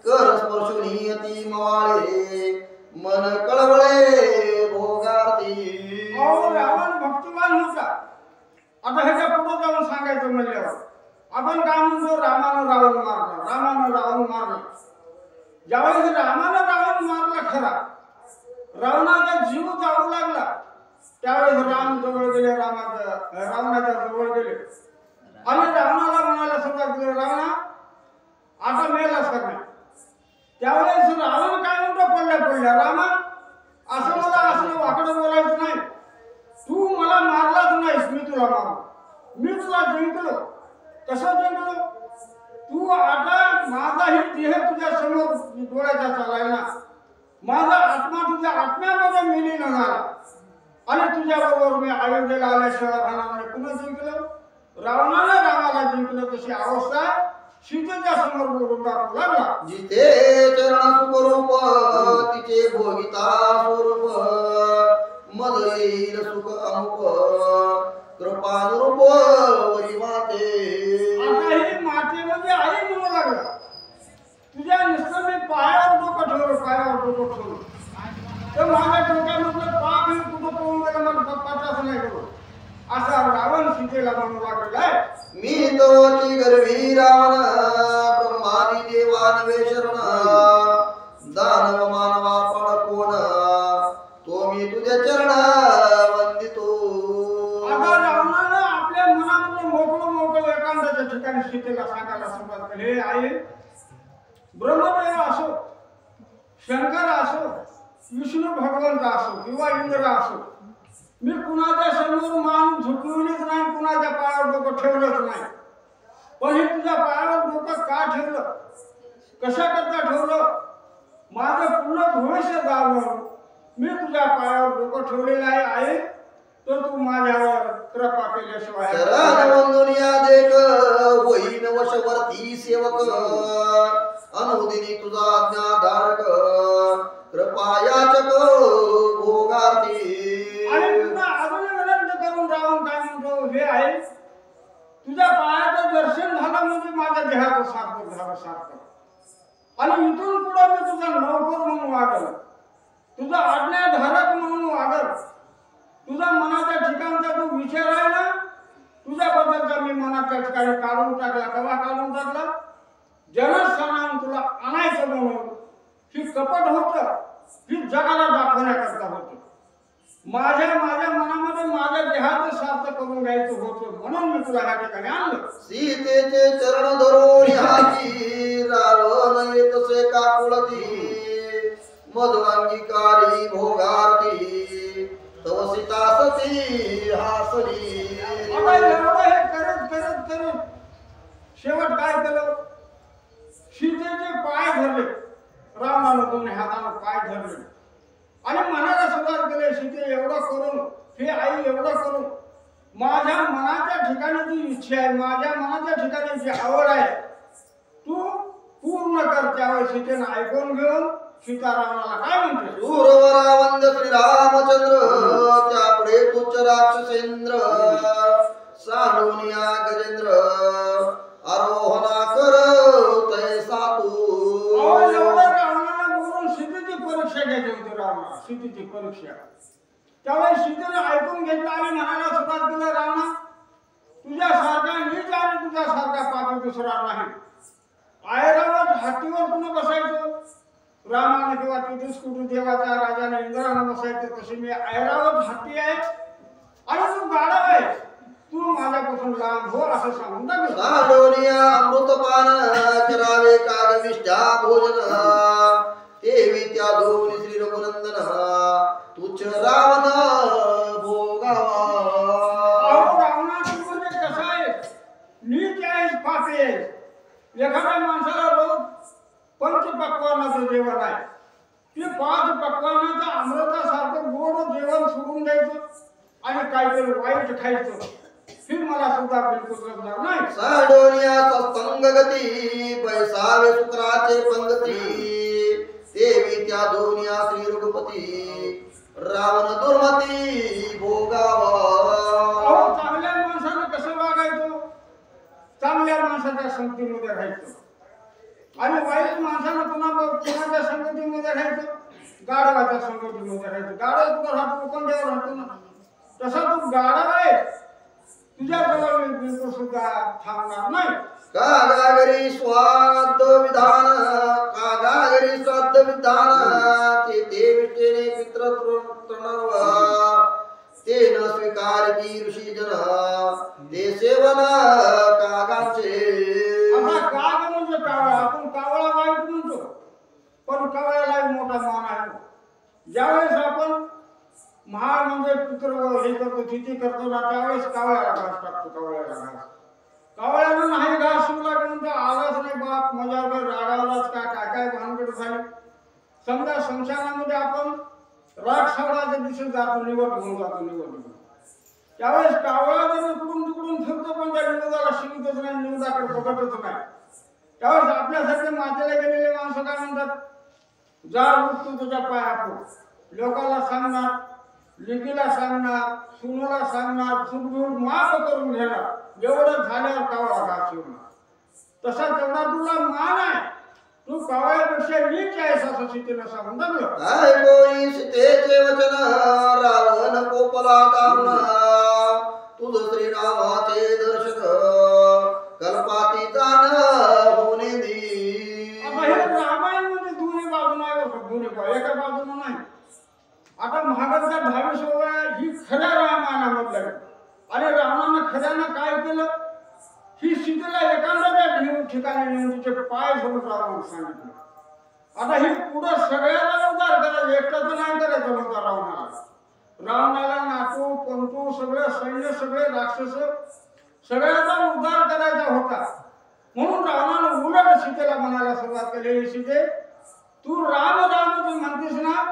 कर स्पर्शुनी अति मवाळे मन कळवळे भोगार्थी. रावण भक्तिवान होता. आता ह्याच्या पुढे जाऊन सांगायचं म्हणल्यावर आपण काय म्हणतो? रामानं रावण मारला. ज्यावेळेस रामानं रावण मारला खरा, रावणाचा जीव जाऊ लागला, त्यावेळेस राम जवळ गेले, रावणाच्या जवळ गेले आणि रावणाला म्हणायला सुरुवात केली, रावणा आता मेलास का नाही? त्यावेळेस रावण काय म्हणतो? पडल्या रामा, असं मला असं वाकडं बोलायचं नाही. तू मला मारलाच नाहीस, मी तुला मारलो. मी तुला जिंकलो. कसं जिंकलो? तू आता माझाही देह तुझ्या समोर डोळ्याचा चालाय ना, माझा आत्मा तुझ्या आत्म्यामध्ये विलीन झाला आणि तुझ्या बरोबर मी अयोध्येला आल्याशिवाय राहणार नाही. पुन्हा जिंकलं. रावणाने रामाला जिंकलं. तशी अवस्था सीतेच्या समोर बोलून दाखवू लागला. जिथे चरण स्वरूप तिचे भोगिता स्वरूप मद येईल सुख अमुक कृपानुरूप वरी माते. आता ही मातेमध्ये आई म्हणू लागला, तुझ्या नुसतं मी पायावर डोकं ठेवलं. तर माझ्या डोक्यामधलं पाप हे कुठं पळून गेलं मला पत्ताच नाही करू, असा रावण सीतेला म्हणू लागलेला आहे. मी तोची गर्भी रावण ब्रह्मादी देवानवे शरण दानव मानवा पड कोण तो मी तुझ्या चरण वंदितो. आता रावणानं आपल्या मनामध्ये मोकळं एकांताच्या ठिकाणी सीतेला सांगायला सुरुवात केली, हे आई ब्रह्मदेव असो, शंकर असो, विष्णू भगवंत असो किंवा इंद्र असो, मी कुणाच्या समोर मान झुकवलीच नाही, कुणाच्या पायावर डोकं ठेवलंच नाही. पण हे तुझ्या पायावर डोकं का ठेवलं? कशा करता ठेवलं? माझं पूर्ण भविष्य जाणून मी तुझ्या पायावर डोकं ठेवलेलं आहे. तर तू माझ्यावर कृपा केल्याशिवाय चरण वंदनिया देख होईन वशवर्ती सेवक अनुदिनी तुझा आज्ञाधारक कृपा याचक भोगार्थी. आणि तुला अजून विनंती करून राहून काय म्हणतो, हे आहे तुझ्या पायाचं दर्शन झालं म्हणजे माझ्या देहाचं सार्थक झालं सार्थक. आणि इथून पुढे मी तुझा नौकर म्हणून वागल, तुझा आज्ञाधारक म्हणून वागल. तुझा मनाच्या ठिकाणचा जो विचार आहे ना, तुझ्याबद्दलचा मी मनाच्या ठिकाणी काढून टाकला. केव्हा काढून टाकला? जनस्थानातून तुला आणायचं म्हणून. ही कपट होतं, ही जगाला दाखवण्याकरता होतं. माझ्या मनामध्ये माझ्या देहाचं सार्थ करून घ्यायचं होतं, म्हणून मी तुला ह्या ठिकाणी आणलं. सीतेचे चरण धरून हाती रावण येतसे काकुळती मधुअंगीकारी भोगार्थी तव सीता सती हासली. आता एवढं हे करत शेवट काय केलं? सीतेचे पाय धरले रावणानं, दोन्ही हातानं पाय धरले आणि मनाला सुरुवात केली, सीते एवढं करून, हे आई एवढं करून, माझ्या मनाच्या ठिकाणी जी इच्छा आहे, माझ्या मनाच्या ठिकाणी जी आवड आहे, तू पूर्ण कर. त्यावेळेस सीतेनं ऐकून घेऊन सीता रावणाला काय म्हणते? सूरवरा वंद श्री रामचंद्र त्यापुढे तुच्छ राक्षसेंद्र सानुनिया गजेंद्र आरोहणा कर तैसा तू. एवढं रावणाला बोलून सीतेची परीक्षा घ्यायची होती रावणाला, सीतेची परीक्षा. त्यावेळेस सीतेनं ऐकून घेतलं आणि म्हणायला सुरुवात केलं, रावणा तुझ्यासारखा नीच आणि तुझ्यासारखा पापी दुसरा नाही. ऐरावत हत्तीवर कुणी बसायचं? रामाने किंवा तिथेच कुठे देवाच्या राजाने इंद्रानं बसायचं. तशी मी ऐरावत हत्ती आहे आणि तू गाढव आहे, तू माझ्यापासून लांब हो असं सांगून टाकलं. साडोनिया अमृतपान करावे कागविष्ठा भोजन देवी त्या दोन्ही श्री रघुनंदन तुच्छ रावण भोगावा. रावणाचं म्हणजे कसं आहे, नीच आहेस पापी आहेस. एखाद्या माणसाला रोज पंचपक्वानाचं जेवण आहे, ते 5 पक्वानाचं अमृतासारखं गोड जेवण सोडून द्यायचं आणि काहीतरी वाईट खायचं, हे मला सुद्धा बिलकुल जमणार नाही. साडोनिया सत्संग गती बैसावे शुक्राचे पंगती देवी त्या दोन्या श्री रघुपती रावण दुर्मती भोगावा. चांगल्या माणसानं कसं वागायचं? चांगल्या माणसाच्या संगतीमध्ये राहायचं आणि वाईट माणसानं कुणाच्या संगतीमध्ये राहायचं? गाढवाच्या संगतीमध्ये राहायचं. गाढव तुला राहतो, कोण देव राहतो ना, तसा तू गाढव आहे, तुझ्या जवळ मी बिलकुल सुद्धा थांबणार नाही. कागागरी स्वाद विधान कागागरी स्वाद विधान ते विष्टेने पित्र तृणव ते न स्वीकार की ऋषी जन ते सेवन कागांचे. आता काग म्हणजे कावळा, आपण कावळा वाईट म्हणतो, पण कावळ्याला मोठा मान आहे. ज्यावेळेस आपण महाळ म्हणजे पित्र हे करतो, तिथी करतो ना, त्यावेळेस कावळ्याला घास टाकतो. कावळ्यानं नाही घास शिवला की म्हणतो आलाच नाही बाप, मजावर रागावलाच का, काय भानगड झाली. समजा संसारामध्ये आपण राग सवडाच्या दिवशी जातो, निवड घेऊन जातो. त्यावेळेस कावळा जर इकडून तिकडून फिरतो, पण त्या निवदाला शिकतच नाही, निवदाकडे बघतच नाही. त्यावेळेस आपल्यासारखे मातेला गेलेले माणसं काय म्हणतात? जा तू तुझ्या पाया पड. लोकांना सांगणार, लिकीला सांगणार, सुनेला सांगणार, सुटबूट माफ करून घेणार. एवढं झाल्यावर कावळा घास शिवणार. तसा तेवढा तुला मान आहे, तू कावळ्यापेक्षा नीच आहेस असं सीतेला सांगून टाकलं. ऐकोई सीतेचे वचन रावण कोपला दारुण तुझ श्रीरामाचे दर्शन कल्पाती जाण होणे दी. आता हे रामायण म्हणजे दोन्ही बाजून आहे, दोन्ही बाजू एका बाजूनं नाही. आता महाभारताच्या 22 ओव्या ही खऱ्या रामायणामधल्या आणि रावणानं खऱ्यानं काय केलं, ही सीतेला एखाद्या ठिकाणी नेऊन तिचे पाय धरून रावणाला सांगितलं. आता ही पुढं सगळ्याला उद्धार करायचं, एकटाच नाही करायचं होता रावणाला नातू पंतू सगळे सैन्य सगळे राक्षस सगळ्याचा उद्धार करायचा होता. म्हणून रावणानं उलट सीतेला म्हणायला सुरुवात केली, सीते तू राम राम तू म्हणतेस ना,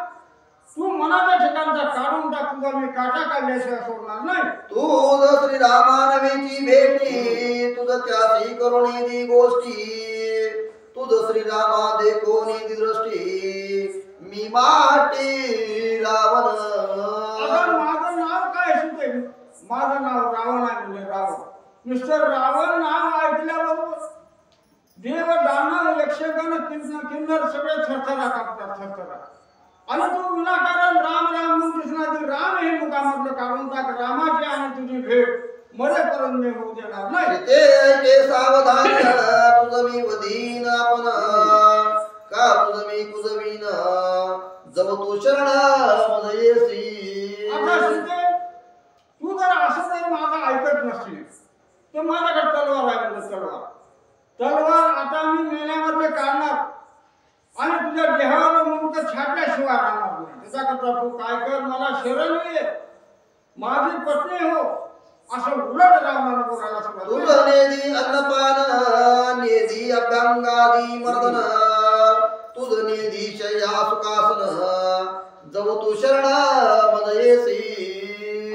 तू मनाच्या ठिकाणचा काढून टाक, तुझा मी काटा काढल्याशिवाय सोडणार नाही. तुझ श्रीरामानवीची भेटी, तुझ त्यासी करुणी दी गोष्टी, तुझ श्रीरामा देखोनी दी दृष्टी, मी माटी रावण. आता माझं नाव काय सुटे? माझं नाव रावण आहे, म्हणजे रावण. मिस्टर रावण नाव ऐकल्याबरोबर देव दानव यक्षगण किन्नर सगळे थरथरा कापतात, थरथरा. आणि तू विनाकारण राम राम म्हणतेस ना, ती राम हे मुखामधलं काढून टाक. रामाची आणि तुझी भेट मरेपर्यंत मी होऊ देणार नाही. ते ऐके सावधान, तुझ मी वदीन आपण, का तुझ मी कुजवीन, जव तू शरण मज येसी. आता सीते, तू जर असं जर माझं ऐकत नसतील तर माझ्याकडे तलवार आहे, म्हणजे तलवार. तलवार आता मी मेल्यामधले काढणार आणि तुझ्या देहावर मुंडक छाटल्याशिवाय राहणार नाही. त्याच्याकरता तू काय कर, मला शरण ये, माझी पत्नी हो, असं उलट रावणानं बोलायला तुझ सुरुवात. नेदी अन्नपान, नेदी अभ्यंगादी मर्दन, तुझ नेदी शय्या सुखासन, जव तू शरण मज येसी.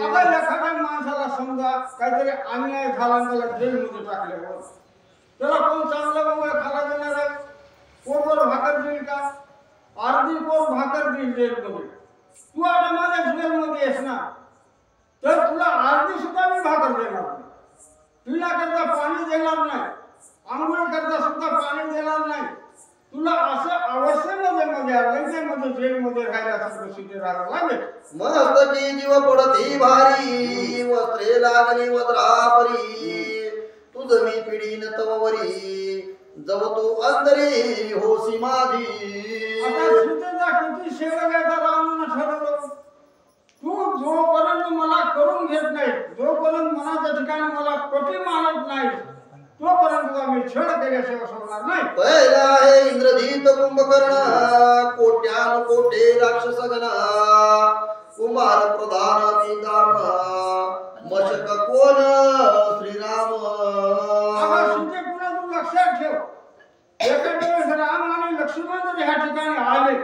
आता एखाद्या माणसाला समजा काहीतरी अन्याय झाला आणि त्याला जेलमध्ये टाकल्यावर त्याला कोण चांगलं बाबा खाला देणार आहे? पोटभर भाकर देईल का? अर्धी पोट भाकर देईल जेलमध्ये. तू आता माझ्या जेलमध्ये येस ना, तर तुला अर्धी सुद्धा मी भाकर देणार नाही, पिण्याकरता पाणी देणार नाही, आंघोळ करता सुद्धा पाणी देणार नाही. तुला असं अवस्थेमध्ये लंकेमध्ये जेलमध्ये राहिल्यासारखं सिटी राहावं लागेल. मस्तकी जीव पडती भारी, वस्त्रे लागली वज्रापरी, तुझ मी पिढीन तववरी, जव तू अंतरी होसी माझी. आता सीतेचा किती शेवट घ्यायचा रावणानं ठरवलं. तू जोपर्यंत मला करून घेत नाही, जोपर्यंत मनाच्या ठिकाणी मला पटी मानत नाही, तोपर्यंत तुला मी छळ केल्याशिवाय सोडणार नाही. पहिला आहे इंद्रजित कुंभकर्ण, कोट्यान कोटे राक्षस गण, कुमार प्रधान ती दारुण, मशक कोण श्रीराम. आता सीते पुन्हा तू लक्षात ठेव, एका वेळेस राम आणि लक्ष्मण जर ह्या ठिकाणी आले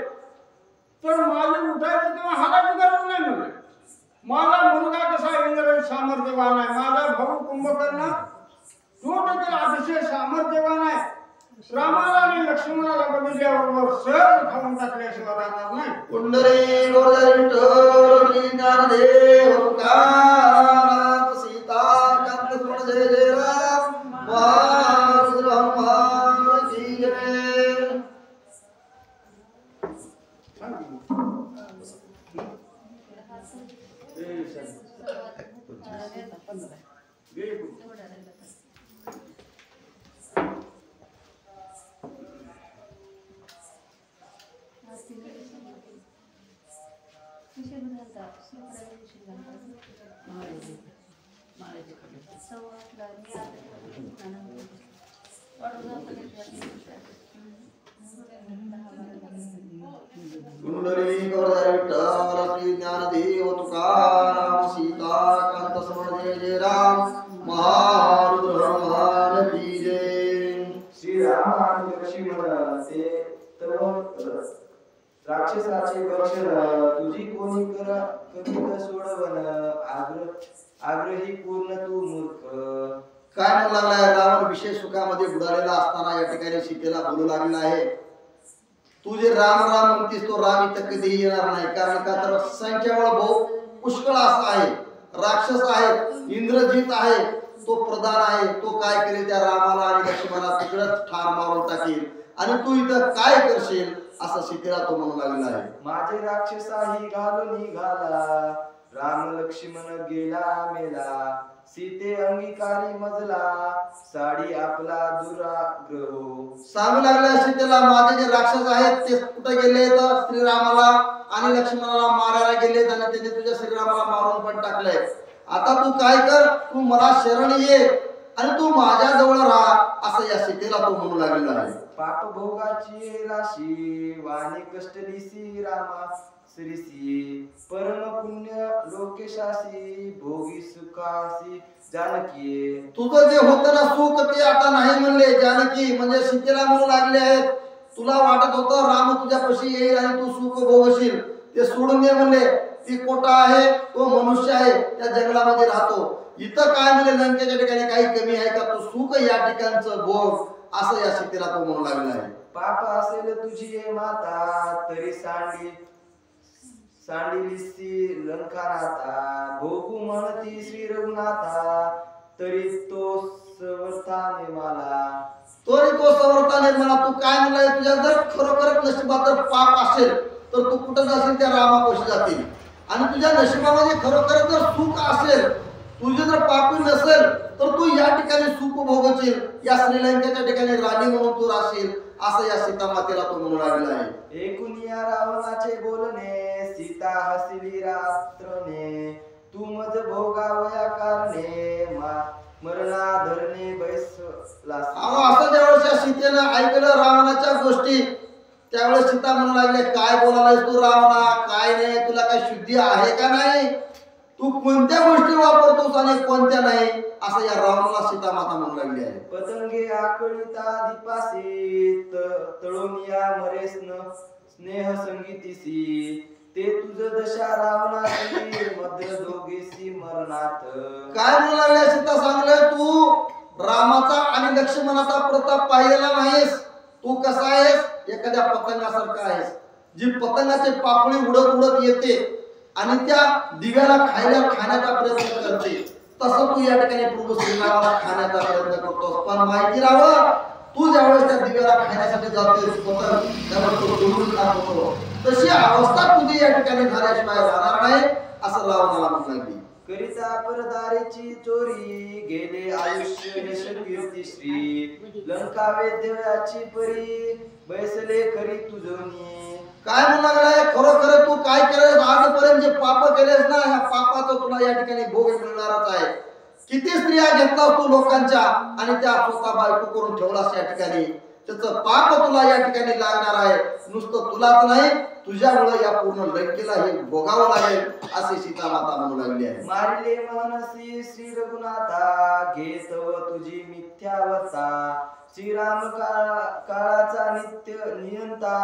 तर माझे उठायचं किंवा हालाची गरज नाही. म्हणजे माझा मुलगा कसा इंद्र सामर्थ्यवान आहे, माझा भाऊ कुंभकर्ण तो देखील अतिशय सामर्थ्यवान आहे. रामाला आणि लक्ष्मणाला बघितल्याबरोबर सहज खाऊन टाकल्याशिवाय राहणार नाही. कुंडली गोदरिष्ठ ज्ञानदेव तुकाराम, सीता कांत सुमन जय जय राम, महारुद्र हनुमान की जय. कुंडली गोदरिष्ठ श्री ज्ञानदेव तुकाराम, सीता कांत सुमन जय जय राम, महारुद्र हनुमान की जय. श्रीराम आणि लक्ष्मण ते तव राक्षसाचे भक्षण, तुझी कोणी करीत सोडवण, आग्रही पूर्ण तू मूर्ख. काय म्हणू लागलाय? रावण विशेष सुखामध्ये बुडालेला असताना या ठिकाणी सीतेला बोलू लागला आहे, तू जे राम राम म्हणतीस तो राम इथं कधीही येणार नाही. कारण का तर संख्याबळ बहु पुष्कळ असा आहे, राक्षस आहे, इंद्रजित आहे, तो प्रधान आहे. तो काय करेल? त्या रामाला आणि लक्ष्मणाला तिकडच ठार मारून टाकेल आणि तू इथं काय करशील असं सीतेला तो म्हणू लागला आहे. माझे राक्षसाही घालून निघाला, राम लक्ष्मण गेला मेला, सीते अंगीकारी मजला, साडी आपला दुराग्रह. सांगू लागला सीतेला, माझे जे राक्षस आहेत ते कुठे गेले? तर श्रीरामाला आणि लक्ष्मणाला मारायला गेले आणि त्यांनी तुझ्या श्रीरामाला मारून पण टाकलंय. आता तू काय कर, तू मला शरण ये आणि तू माझ्या जवळ राहा असं या सीतेला तो म्हणू लागलेला आहे. पाप भोगाची राशी, वाणी कष्ट दिसी रामा श्रीसी, परम पुण्य लोकेशासी, भोगी सुखासी जानकी. तुझं जे होतं ना सुख ते आता नाही म्हणले जानकी, म्हणजे सीतेला म्हणू लागले आहेत, तुला वाटत होतं राम तुझ्यापाशी येईल आणि तू सुख भोगशील, ते सोडून दे म्हणले. ती कोटा आहे, तो मनुष्य आहे, त्या जंगलामध्ये राहतो. इथं काय म्हणले, लंकेच्या ठिकाणी काही कमी आहे का? तू सुख या ठिकाणचं भोग, असं या सीतेला तो म्हणू लागला आहे. पाप असेल तुझी ये माता, तरी सांडिलीसी लंकानाथा. भोगू म्हणती श्री रघुनाथा, तरी तो समर्थाने मला. तरी तो समर्थाने मला. तू काय म्हणलाय, तुझ्या जर खरोखरच नशिबात जर पाप असेल तर तू कुठं जाशील, त्या रामापाशी जातील. आणि तुझ्या नशिबामध्ये खरोखरच जर सुख असेल, तुझे जर पापी नसेल तर तू या ठिकाणी सुख भोगशील, या श्रीलंकेच्या ठिकाणी राणी म्हणून तू राहशील, असं या सीता मातेला तो म्हणू लागला आहे. एकूण या रावणाचे बोलणे, सीता हसिली रात्रने. तू मज भोगावया कारणे, मरणा धरणे बैसला. असं ज्यावेळेस या सीतेनं ऐकलं रावणाच्या गोष्टी, त्यावेळेस सीता म्हणू लागले, काय बोलायलास तू रावणा? काय नाही, तुला काय शुद्धी आहे का नाही? तू कोणत्या गोष्टी वापरतोस आणि कोणत्या नाही, असं या रावणाला सीता माता म्हणू लागली आहे. पतंगे आकळिता दीपासी, तळून या मरेस्न स्नेह संगीतीसी. ते तुझ दशा रावणाची, मध्य दोघेसी मरणात. काय म्हणू लागले सीता? सांगले, तू रामाचा आणि लक्ष्मणाचा प्रताप पाहिलेला नाहीस. तू कसा आहेस? एखाद्या पतंगासारखा आहेस, जी पतंगाचे पापळी उडत उडत येते आणि त्या दिव्याला खाण्याचा प्रयत्न करते. तसं तू या ठिकाणी प्रभू श्रीरामाला खाण्याचा प्रयत्न करतोस. पण माहिती राहावं, तू ज्यावेळेस त्या दिव्याला खाण्यासाठी जातोस, पतंग त्यावर तो डुबून खातो, तशी अवस्था तुझी या ठिकाणी झाल्याशिवाय राहणार नाही, असं रावणाला म्हणू लागली. करिता परदारेची चोरी, गेले आयुष्य यश कीर्ती श्री. लंका वेद्याची परी, बैसले खरी तुझोनी. काय म्हणू लागलाय? खरोखर तू काय केलंस आजपर्यंत, जे पाप केलेस ना, ह्या पापाचं तुला या ठिकाणी भोग मिळणारच आहे. किती स्त्रिया घेतलास तू लोकांच्या आणि त्या स्वतः बायको करून ठेवलास या ठिकाणी, त्याचं पाप तुला या ठिकाणी लागणार आहे. नुसतं तुलाच नाही, तुझ्यामुळे या पूर्ण लंकेला हे भोगावं लागेल, असे सीता माता म्हणू लागली आहे. मारिले मनसी श्री रघुनाथा, घेतव तुझी मिथ्यावता. श्रीराम काळाचा नित्य नियंता,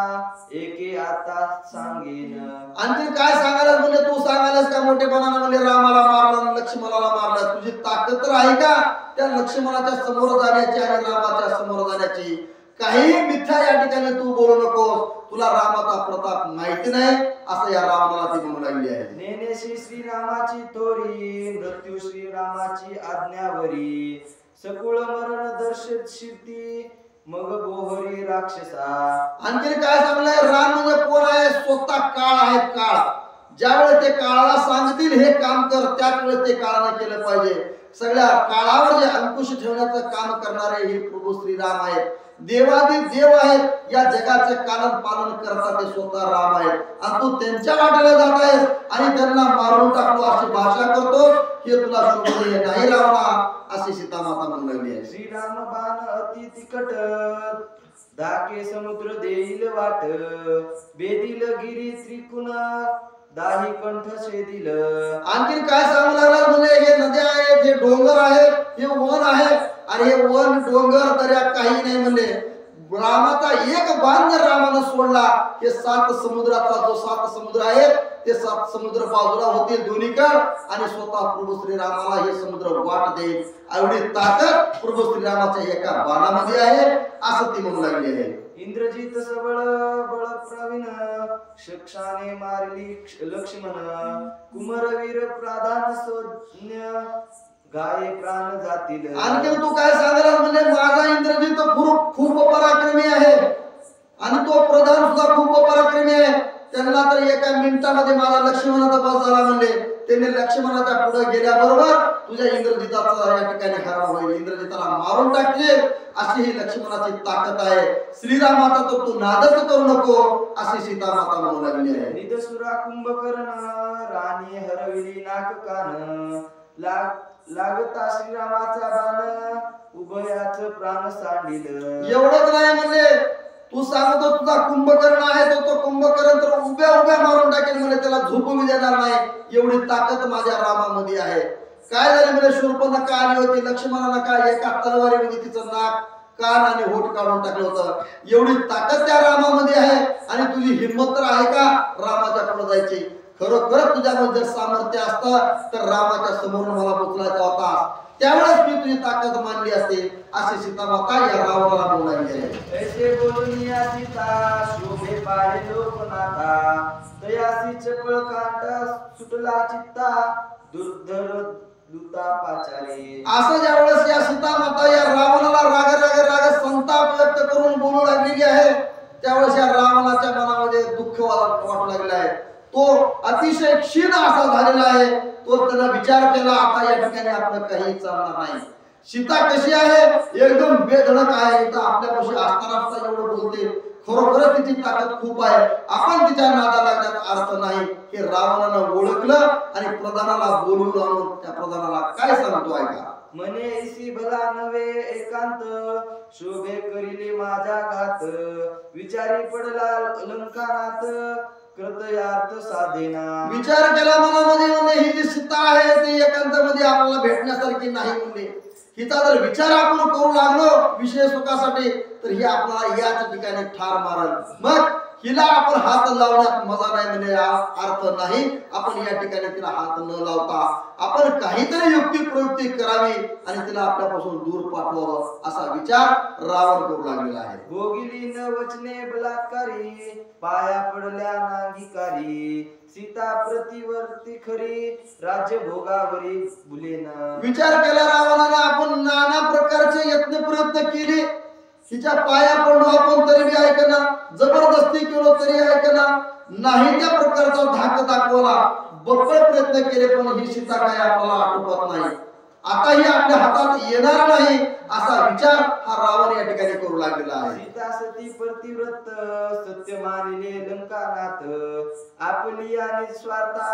एके आता सांगेन. आणखी काय सांगायला म्हणजे, तू सांगायलास का मोठेपणाने म्हणजे रामाला मारलं, लक्ष्मणाला मारलं? तुझी ताकद तर आहे का त्या लक्ष्मणाच्या समोर जाण्याची आणि रामाच्या समोर जाण्याची? काही मिथ्या या ठिकाणी तू बोलू नकोस. तुला रामाचा प्रताप माहिती नाही, असं या रावणाला ती म्हणू लागली आहे. नेनेशी श्रीरामाची तोरी, मृत्यू श्रीरामाची आज्ञावरी. सकुळ मरण दर्शित शिरती, मग गोहरी राक्षसा. आणखी काय सांगलंय? राम म्हणजे कोण आहे? स्वतः काळ आहे. काळ ज्यावेळेस ते काळाला सांगतील हे काम कर, त्याच वेळेस ते काळाने केलं पाहिजे. सगळ्या काळावर जे अंकुश ठेवण्याचं काम करणारे हे प्रभू श्रीराम आहेत. देवादी देव आहेत, या जगाचे कालन पालन करतात ते स्वतः राम आहेत. आणि तू त्यांच्या वाटेला जात आहेस आणि त्यांना मारून टाकलो अशी भाषा करतो, हे तुला शोभनीय नाही रावणा, अशी सीता माता म्हणू लागली आहे. श्रीराम बाण अति तिकट, धाके समुद्र देईल वाट. बेदिल गिरी त्रिकुण, दाही कंठ छेदिल. आणखी काय सांगू लागला म्हणजे, हे नद्या आहेत, हे डोंगर आहेत, हे वन आहे, आणि हे वन डोंगर दर्या काही नाही म्हणले. रामाचा एक बाण जर रामानं सोडला, हे 7 समुद्राचा जो 7 समुद्र आहेत, ते 7 समुद्र बाजूला होतील दोन्हीकडे, आणि स्वतः प्रभू श्रीरामाला हे समुद्र वाट देईल. एवढी ताकद प्रभू श्रीरामाच्या एका बाणामध्ये आहे, असं ती म्हणू लागली आहे. इंद्रजित सबळ बळ प्रवीण, शक्षाने मारली लक्ष्मण. कुमरवीर प्राधान सोज्ञ, गाये प्राण जातील. आणखी तू काय सांगायला म्हणजे, माझा इंद्रजित खूप पराक्रमी आहे आणि तो प्रधान सुद्धा खूप पराक्रमी आहे. त्यांना तर एका मिनिटामध्ये माझा लक्ष्मणाचा बस झाला म्हणले. त्यांनी लक्ष्मणाच्या पुढे गेल्याबरोबर तुझ्या इंद्रजिताचा या ठिकाणी हराव होईल, इंद्रजिताला मारून टाकतील, अशी ही लक्ष्मणाची ताकद आहे. श्रीरामाचा तर तू नादच करू नको, अशी सीता माता म्हणू लागली आहे. निदसुरा कुंभकर्ण, राणी हरविली नाक कान. लागता श्रीरामाचा बाण, उभयाच प्राण सांडिल. एवढंच नाही म्हणजे, तू सांगतो तुझा कुंभकर्ण आहे, तो कुंभकर्ण तर उभ्या उभ्या मारून टाकेल म्हणजे, त्याला झोपू देणार नाही, एवढी ताकद माझ्या रामामध्ये आहे. काय झाले म्हणजे, शूर्पणखा आली होती, लक्ष्मणाला काय एका तलवारीमध्ये तिचं नाक, कान आणि होठ काढून टाकलं होतं. एवढी ताकद त्या रामामध्ये आहे आणि तुझी तुझी हिंमत तर आहे का रामाच्या पुढे जायची? खरोखर तुझ्यामध्ये जर सामर्थ्य असतं तर रामाच्या समोर मला पोचलायचा होता, त्यावेळेस मी तुझी ताकद मानली असते, अशी सीता माता या रावणाला बोलायची आहे. ऐसे बोलनिया सीता शोभे पाहे लोकनाथा, तयासी चपळ कांटा सुटला चित्ता दुर्धर दूता पाचारे. असं ज्यावेळेस या सीता माता या रावणाला राग संताप व्यक्त करून बोलू लागलेली आहे, त्यावेळेस या रावणाच्या मनामध्ये दुःख वाटू लागले आहे. तो अतिशय क्षीण असा झालेला आहे. तो त्याला विचार केला आता या ठिकाणी आपलं काही चालणार नाही. सीता कशी आहे? एकदम बेधडक आहे. इथं आपल्यापाशी असताना एवढं बोलते, खरोखर तिची ताकद खूप आहे, आपण तिच्या नादा लागण्यात अर्थ नाही. हे रावणानं ओळखलं आणि प्रधानाला बोलवून आणून त्या प्रधानाला काय सांगतो ऐका. मने इसी भला नवे एकांत, शोभे करिले माझा घात, विचारी पडला अलंकारात, कृतयार्थ साधेना. विचार केला मनामध्ये म्हणले ही जी सीता आहे ती एकांतामध्ये आपल्याला भेटण्यासारखी नाही म्हणले. हिचा जर विचार आपण करू लागलो विषय सुखासाठी तर ही आपल्याला याच ठिकाणी ठार मारल. मग हिला आपण हात लावण्यात मजा नाही म्हणजे अर्थ नाही. आपण या ठिकाणी तिला हात न लावता आपण काहीतरी युक्ती प्रवृत्ती करावी आणि तिला आपल्यापासून दूर पाठवावं असा विचार रावण करू लागलेला आहे. भोगिली न वचने बलात्कारी, पाया पडल्या नांगीकारी, सीता प्रतिवर्ती खरी, राज्य भोगावरी बुलेना. विचार केला रावणानं, आपण नाना प्रकारचे यत्न प्रयत्न केले, हिच्या पाया पडलो आपण तरी बी ऐकना, जबरदस्ती केलो तरी ऐकना, नाही त्या प्रकारचा धाक दाखवला, बक्कळ प्रयत्न केले पण ही सीता काय आपल्याला आटोपत नाही, आता ही आपल्या हातात येणार नाही असा विचार हा रावण या ठिकाणी करू लागलेला आहे. सीता सती प्रतिव्रत, सत्य मानिले लंकानाथ, आपली आणि स्वार्था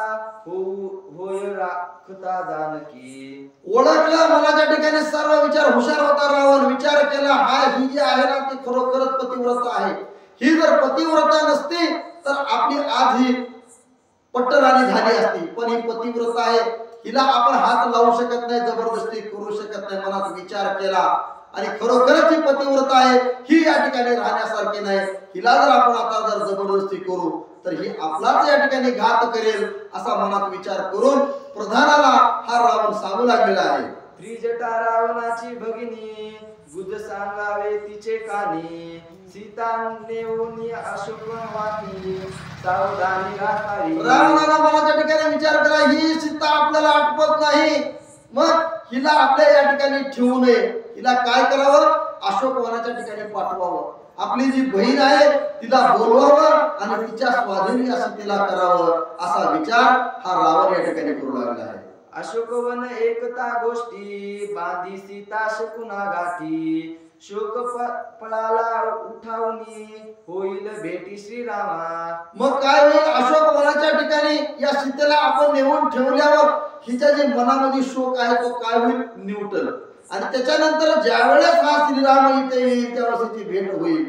होय राखता जानकी. ओळखला मनाच्या ठिकाणी सर्व विचार हुशार होता रावण. विचार केला हा ही जी आहे ना ती खरोखरच पतिव्रता आहे. ही जर पतिव्रता नसती तर आपली आज ही पट्टराणी झाली असती, पण ही पतिव्रता आहे, हिला आपण हात लावू शकत नाही, जबरदस्ती करू शकत नाही. मनात विचार केला आणि खरोखरच ही पतिव्रता आहे, ही या ठिकाणी राहण्यासारखी नाही. हिला जर आपण आता जर जबरदस्ती करू तर ही आपलाच या ठिकाणी घात करेल असा मनात विचार करून प्रधानाला हा रावण सांगू लागलेला आहे. त्रिजटा रावणाची भगिनी, गुज सांगावे तिचे कानी, सीता नेऊनी अशोक वाटी, सावधानी राखावी. रावणाला मनाच्या ठिकाणी विचार करा ही सीता आपल्याला आटपत नाही, मग हिला आपल्या या ठिकाणी ठेवू नये. हिला काय करावं? अशोक वनाच्या ठिकाणी पाठवावं. आपली जी बहीण आहे तिला बोलवावं आणि तिच्या स्वाधीनी असं तिला करावं असा विचार हा रावण या ठिकाणी करू लागला आहे. अशोकवन एकता गोष्टी, बांधी सीता शकुना गाठी, शोक पळाला उठावनी, होईल भेटी श्रीरामा. मग काय होईल? अशोक वनाच्या ठिकाणी या सीतेला आपण नेऊन ठेवल्यावर हिच्या जे मनामध्ये शोक आहे तो काय होईल? निवटल. आणि त्याच्यानंतर ज्यावेळेस हा श्रीराम इथे येईल त्यावेळेस तिची भेट होईल,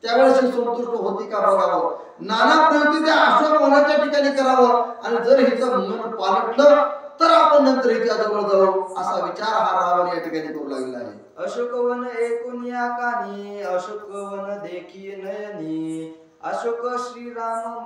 त्यावेळेस संतुष्ट होती का बघावं. नाना प्रयत्न त्या अशोक वनाच्या ठिकाणी करावं आणि जर हिचं मन पालटलं तर आपण नंतर हिच्या जवळ जाऊ असा विचार हा रावण या ठिकाणी करू लागलेला आहे. अशोकवन ऐकुनिया कानी, अशोकवन देखी नयनी, अशोक श्रीराम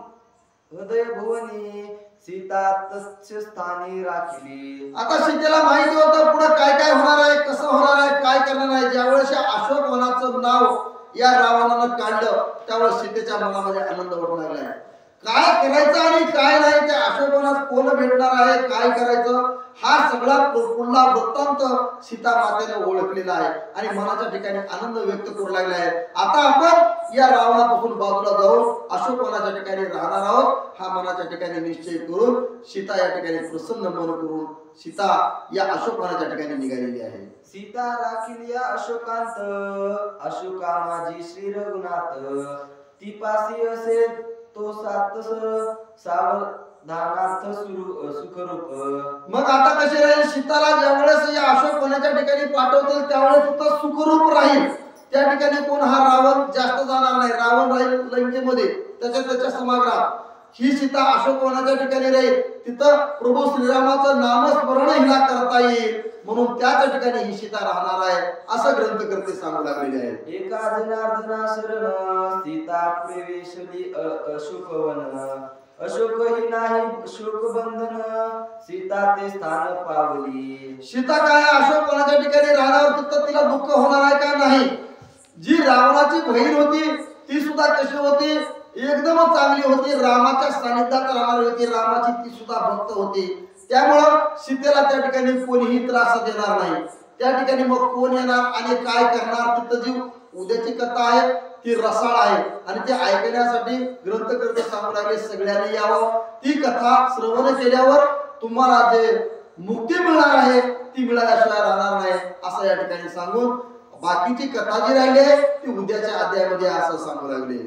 हृदय भुवनी, सीता तस्य स्थानी राखिली. आता सीतेला माहिती होतं पुढे काय काय होणार आहे, कसं होणार आहे, काय करणार आहे. ज्यावेळेस या अशोक वनाचं नाव या रावणानं काढलं त्यावेळेस सीतेच्या मनामध्ये आनंद वाटू लागला आहे. काय करायचं आणि काय नाही त्या अशोक वनात कोण भेटणार आहे, काय करायचं हा सगळा पुढला वृत्तांत सीता मातेने ओळखलेला आहे आणि मनाच्या ठिकाणी आनंद व्यक्त करू लागला आहे. आता आपण या रावणापासून बाजूला जाऊन अशोक वनाच्या ठिकाणी राहणार आहोत हा मनाच्या ठिकाणी निश्चय करून सीता या ठिकाणी प्रसन्न मन करून सीता या अशोक वनाच्या ठिकाणी निघालेली आहे. सीता राखिली अशोकांत, अशोका माझी श्री रघुनाथ, ती पासी असे तो सातस सावधानार्थ सुखरूप. मग आता कसे राहील? सीताला ज्यावेळेस या अशोक वनाच्या ठिकाणी पाठवतील त्यावेळेस तिथं सुखरूप राहील. त्या ठिकाणी कोण हा रावण जास्त जाणार नाही. रावण राहील लंकेमध्ये त्याच्या सभागृहात ही सीता अशोकवनाच्या ठिकाणी राहील, तिथं प्रभू श्रीरामाचं नामस्मरण हिला करता येईल, म्हणून त्याच ठिकाणी ही सीता राहणार आहे असं ग्रंथकर्ते सांगू लागलेले आहेत. एका जनार्दना शरण सीता प्रवेशली अशोकवन, अशोक ही नाही शोक बंधन, सीता ते स्थान पावली. सीता काय अशोकवनाच्या ठिकाणी राहण्यावर तिथं तिला दुःख होणार आहे का नाही? जी रावणाची बहीण होती ती सुद्धा कशी होती? एकदम चांगली होती, रामाच्या सानिध्यात राहणारी होती, रामाची ती सुद्धा भक्त होती. त्यामुळं सीतेला त्या ठिकाणी कोणीही त्रास देणार नाही. त्या ठिकाणी मग कोण येणार आणि काय करणार? तिथं जी उद्याची कथा आहे ती रसाळ आहे आणि ते ऐकण्यासाठी ग्रंथकर्ते सांगू लागले सगळ्यांनी यावं. ती कथा श्रवण केल्यावर तुम्हाला जे मुक्ती मिळणार आहे ती मिळाल्याशिवाय राहणार नाही असं या ठिकाणी सांगून बाकीची कथा जी राहिली आहे ती उद्याच्या अध्यायामध्ये असं सांगू लागले.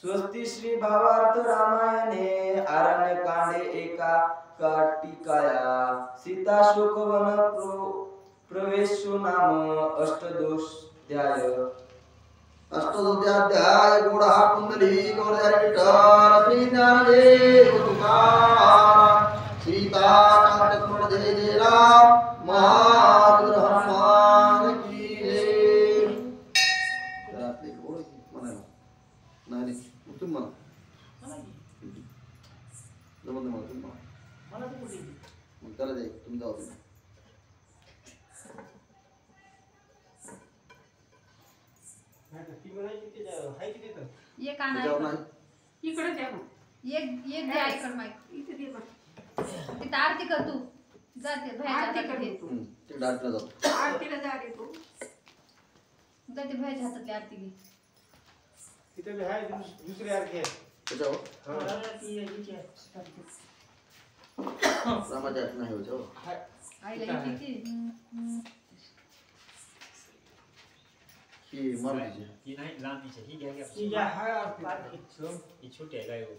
स्वस्ति श्री भावार्थ रामायणे आरण्य कांडे एका काटिकाया सीता शोकवन प्रवेशो नाम अष्टदोषाध्याय. अष्टदोषाध्याय गोडा कुंडली गौरहरी विठ्ठल श्री ज्ञानदेव तुकाराम सीता कांत स्मरण जय जय राम महारुद्र हनुमान की जय. रात्री गोड म्हणाला नाही तुम म्हणा जमत नाही तुम म्हणा मग त्याला जाईल तुम जाऊ तुम्ही. एक आणा त्याच्यावर नाही इकडे द्या एक द्या इकडे माईक इथे दे बघ. तिथं आरती कर तू जाते भयाच्या हातात घे. ते डायरेक्टला जातो. आरतीला जा रे तू जाते भयाच्या हातातली आरती घे. तिथे बी आहे दुसरी आरती आहे त्याच्यावर रामाच्या हात नाही होतो. आईला इथे ही मारुतीची ही नाही लांबीची ही घ्या ही जी आहे आरती ही छोटी आहे काय हो